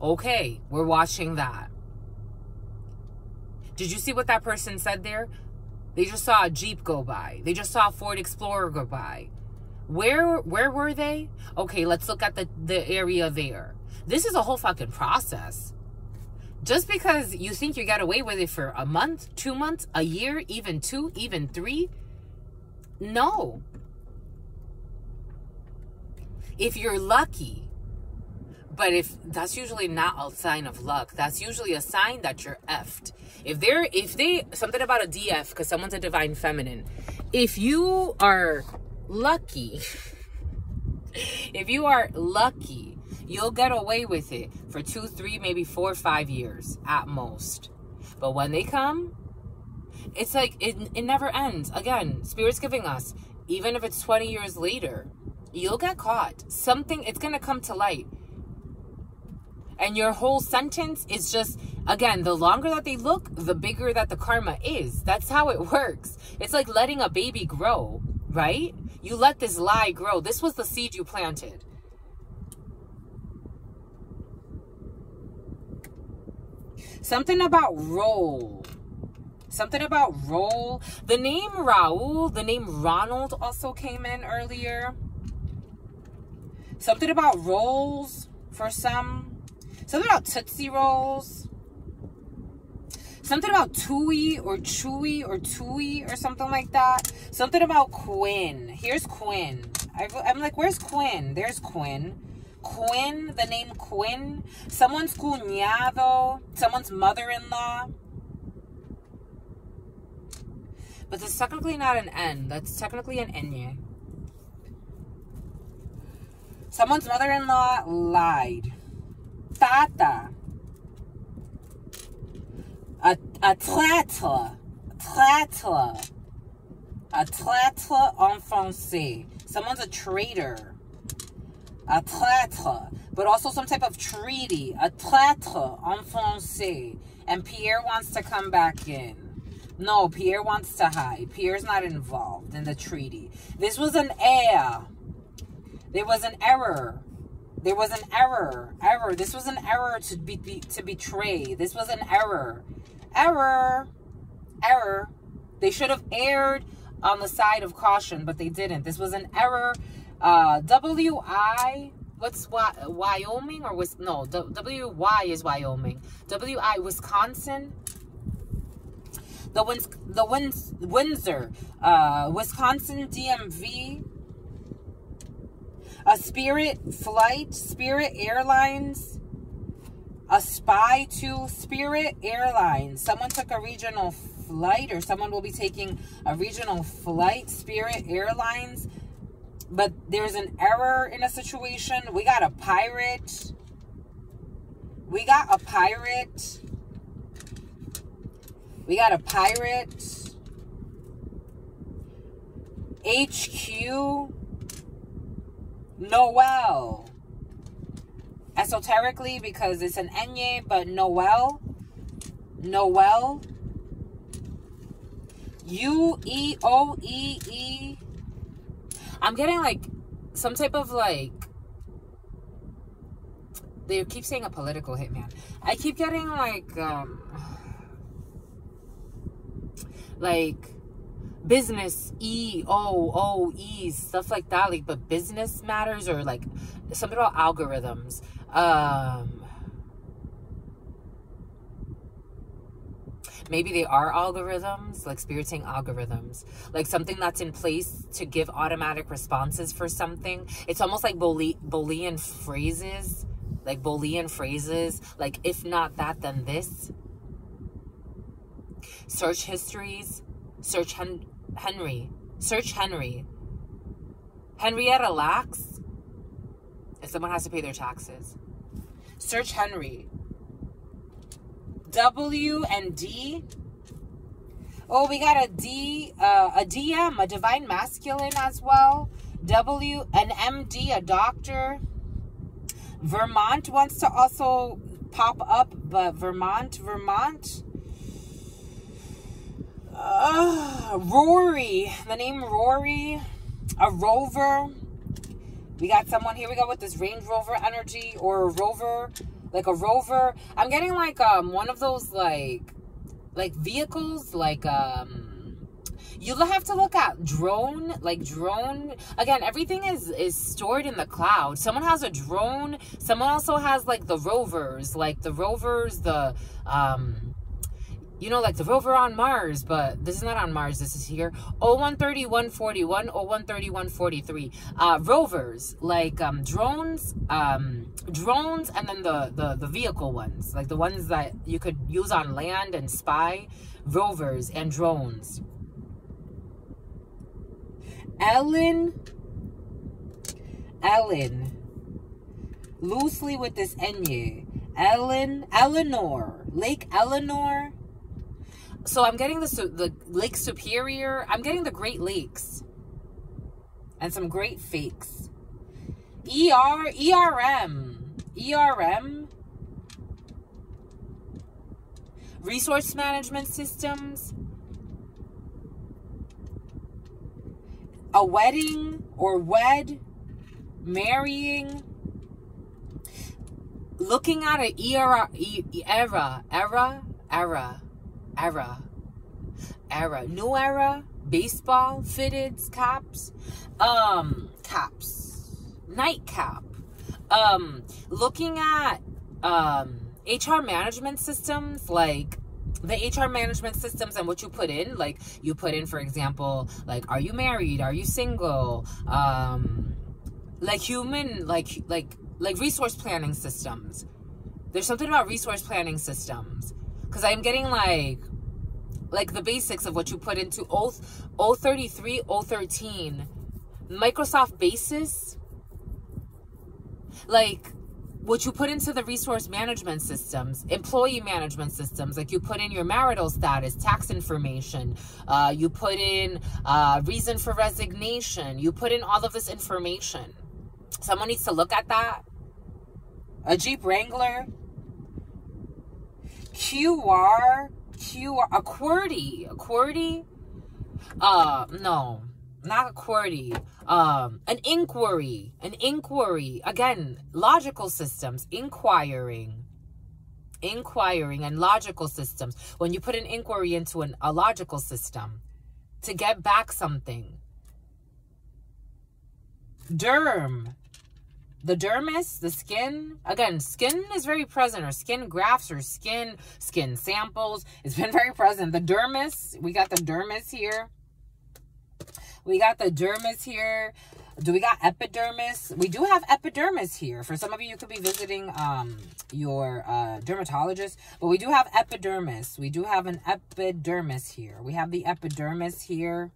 Okay, we're watching that. Did you see what that person said there? They just saw a Jeep go by. They just saw a Ford Explorer go by. Where were they? Okay, let's look at the area there. This is a whole fucking process. Just because you think you got away with it for a month, 2 months, a year, even 2, even 3, no. If you're lucky, but if that's usually not a sign of luck, that's usually a sign that you're effed. If they, something about a DF, because someone's a divine feminine. If you are lucky, you'll get away with it for 2, 3, maybe 4, 5 years at most. But when they come, it's like, it never ends. Again, Spirit's giving us, even if it's 20 years later, you'll get caught. Something, it's going to come to light. And your whole sentence is just, again, the longer that they look, the bigger that the karma is. That's how it works. It's like letting a baby grow, right? You let this lie grow. This was the seed you planted. Something about roll. Something about roll. The name Raul, the name Ronald also came in earlier. Something about rolls for some. Something about Tootsie Rolls. Something about Tui or Chewy or Tui or something like that. Something about Quinn. Here's Quinn. I'm like, where's Quinn? There's Quinn. Quinn, the name Quinn. Someone's cuñado. Someone's mother-in-law. But that's technically not an N. That's technically an Enye. Someone's mother-in-law lied. Tata. A tratla. Tratla. A traître enfoncé. Someone's a traitor. A traître. But also some type of treaty. A traître enfoncé. And Pierre wants to come back in. No, Pierre wants to hide. Pierre's not involved in the treaty. This was an error. There was an error. There was an error. This was an error to betray. This was an error. Error. They should have erred on the side of caution, but they didn't. This was an error. W-I, what's Wyoming or no? W-Y is Wyoming. W-I, Wisconsin. Windsor, Wisconsin DMV. A Spirit flight, Spirit Airlines. A spy to Spirit Airlines. Someone took a regional flight, or someone will be taking a regional flight, Spirit Airlines. But there's an error in a situation. We got a pirate. We got a pirate. HQ. Noel. Esoterically, because it's an Enye, but Noel. U-E-O-E-E. I'm getting like some type of like, they keep saying a political hitman. I keep getting like business E-O-O-E, stuff like that, like, but business matters, or like something about algorithms. Maybe they are algorithms, like Spirit saying algorithms, like something that's in place to give automatic responses for something. It's almost like Boolean phrases, like if not that, then this. Search histories, search Henry. Henrietta Lacks. If someone has to pay their taxes. Search Henry. W and D. Oh, we got a D, a DM, a divine masculine as well. W, an MD, a doctor. Vermont wants to also pop up, but Vermont. Rory, the name Rory, a rover. We got someone, here we go with this Range Rover energy, or a rover, like a rover. I'm getting like one of those like vehicles, like you have to look at drone. Again, everything is stored in the cloud. Someone has a drone. Someone also has like the rovers, like the you know, like the rover on Mars, but this is not on Mars. This is here. 0130 141, 0130 143. Rovers, like drones, and then the vehicle ones, like the ones that you could use on land and spy. Rovers and drones. Ellen, loosely with this Enye. Eleanor, Lake Eleanor. So I'm getting the Lake Superior. I'm getting the Great Lakes. And some great fakes. ERM. Resource management systems. A wedding or wed. Marrying. Looking at an era, new era, baseball, fitteds, caps, nightcap, looking at HR management systems, like the HR management systems and what you put in, like you put in, for example, like, are you married, are you single, like human, like resource planning systems. There's something about resource planning systems. Because I'm getting like the basics of what you put into 033, 013. Microsoft Basis. Like what you put into the resource management systems, employee management systems, like you put in your marital status, tax information, you put in reason for resignation, you put in all of this information. Someone needs to look at that. A Jeep Wrangler, a QWERTY, no, not a QWERTY, an inquiry, again, logical systems, inquiring and logical systems. When you put an inquiry into a logical system to get back something. The dermis, the skin, again, skin is very present, or skin grafts, or skin samples. It's been very present. The dermis, we got the dermis here. We got the dermis here. Do we got epidermis? We do have epidermis here. For some of you, you could be visiting your dermatologist, but we do have epidermis. We do have an epidermis here. We have the epidermis here.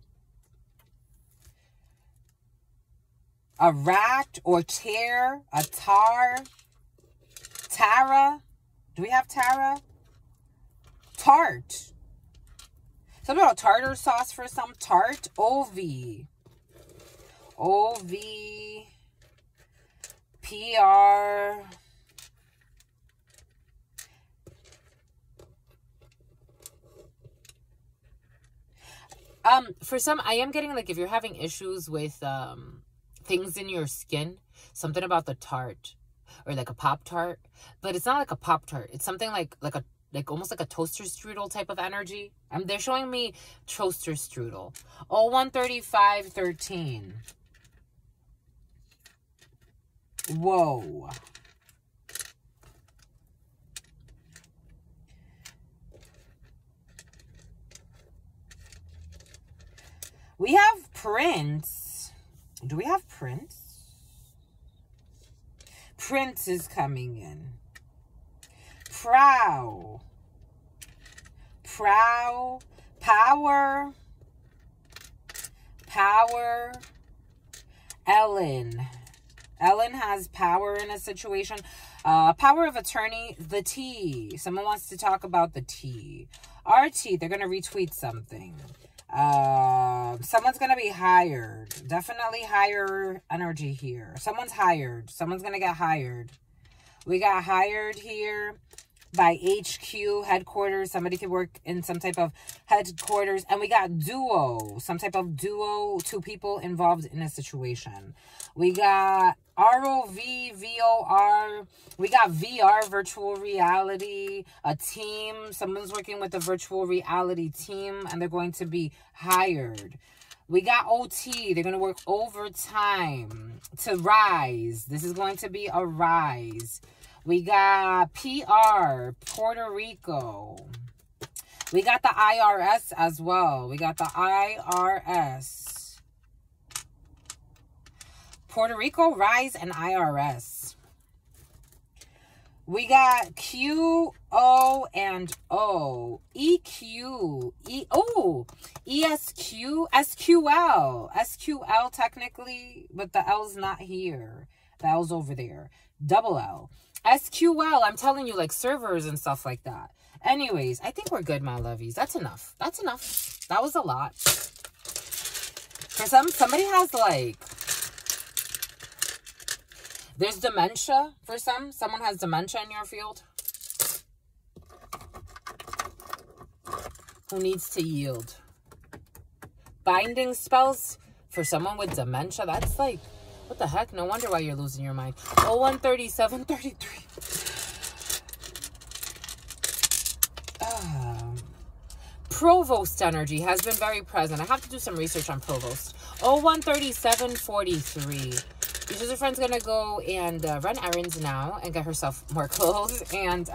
A rat or tear, a tar, Tara. Do we have Tara? Tart. Something about tartar sauce for some. Tart. PR. For some, I am getting, like, if you're having issues with things in your skin, something about the tart, or like a Pop-Tart, but it's not like a Pop-Tart. It's something like almost like a toaster strudel type of energy. They're showing me toaster strudel. 013513. Whoa. We have Prince. Do we have Prince? Prince is coming in. Power. Ellen has power in a situation. Power of attorney, the T. Someone wants to talk about the T. RT, they're going to retweet something. Someone's going to be hired. Definitely higher energy here. Someone's hired. Someone's going to get hired. We got hired here by HQ, headquarters. Somebody could work in some type of headquarters. And we got duo, some type of duo, two people involved in a situation. We got ROV, VOR. We got VR, virtual reality, a team. Someone's working with a virtual reality team, and they're going to be hired. We got OT. They're going to work overtime to rise. This is going to be a rise. We got PR, Puerto Rico. We got the IRS as well. We got the IRS. Puerto Rico, Rise, and IRS. We got Q, O, and O. EQ. ESQ. SQL. SQL technically, but the L's not here. The L's over there. Double L. SQL, I'm telling you, like servers and stuff like that. Anyways, I think we're good, my lovies. That's enough. That's enough. That was a lot. For somebody has like, there's dementia for some. Someone has dementia in your field. Who needs to yield? Binding spells for someone with dementia. That's like, what the heck? No wonder why you're losing your mind. 013733. Provost energy has been very present. I have to do some research on Provost. 013743. Usually your friend's gonna go and run errands now and get herself more clothes and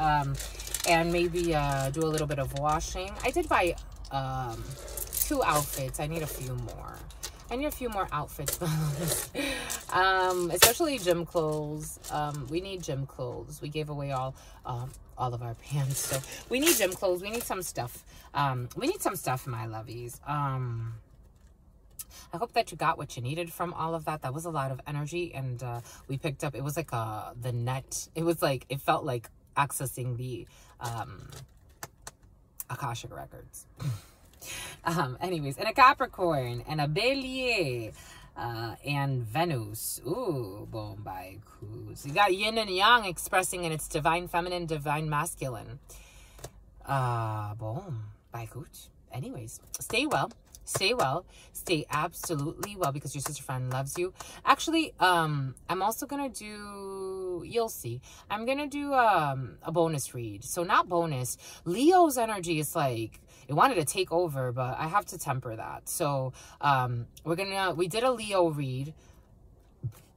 maybe do a little bit of washing. I did buy 2 outfits. I need a few more. I need a few more outfits, especially gym clothes. We need gym clothes. We gave away all of our pants, so we need gym clothes. We need some stuff. We need some stuff, my lovies. I hope that you got what you needed from all of that. That was a lot of energy, and we picked up, it was like the net. It was like, it felt like accessing the Akashic records. Anyways, and a Capricorn, and a Bélier, and Venus. Ooh, boom, by Cruz. You got yin and yang expressing in its divine feminine, divine masculine. Boom, by Cruz. Anyways, stay well. Stay well. Stay absolutely well, because your sister friend loves you. Actually, I'm also gonna do, you'll see, I'm gonna do a bonus read. So not bonus. Leo's energy is like, it wanted to take over, but I have to temper that. So we did a Leo read.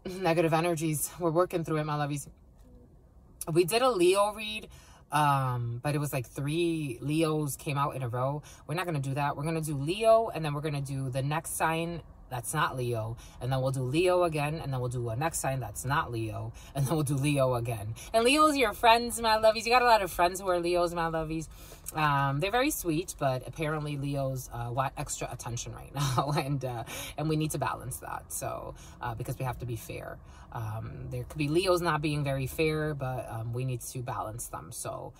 Negative energies, we're working through it, my lovies. We did a Leo read, but it was like 3 Leos came out in a row. We're not going to do that. We're going to do Leo, and then we're going to do the next sign that's not Leo, and then we'll do Leo again, and then we'll do a next sign that's not Leo, and then we'll do Leo again. And Leo's your friends, my lovies. You got a lot of friends who are Leos, my lovies. They're very sweet, but apparently Leos want extra attention right now, and we need to balance that. So because we have to be fair. There could be Leos not being very fair, but we need to balance them. So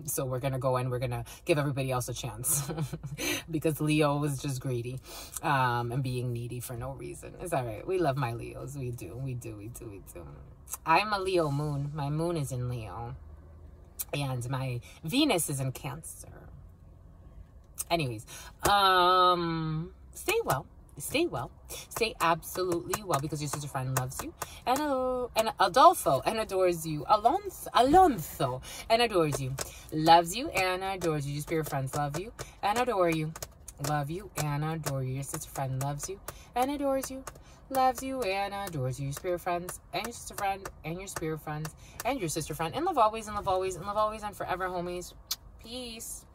so we're gonna go and we're gonna give everybody else a chance because Leo was just greedy and being needy for no reason. It's all right. We love my Leos. We do. I'm a Leo moon. My moon is in Leo, and my Venus is in Cancer. Anyways, stay well. Stay well. Stay absolutely well, because your sister friend loves you. And Adolfo and adores you. Alonso and adores you. Loves you and adores you. Your spirit friends love you and adore you. Love you and adore you. Your sister friend loves you and adores you. Loves you and adores you. Your spirit friends and your sister friend and your spirit friends and your sister friend. And love always, and love always, and love always, and forever, homies. Peace.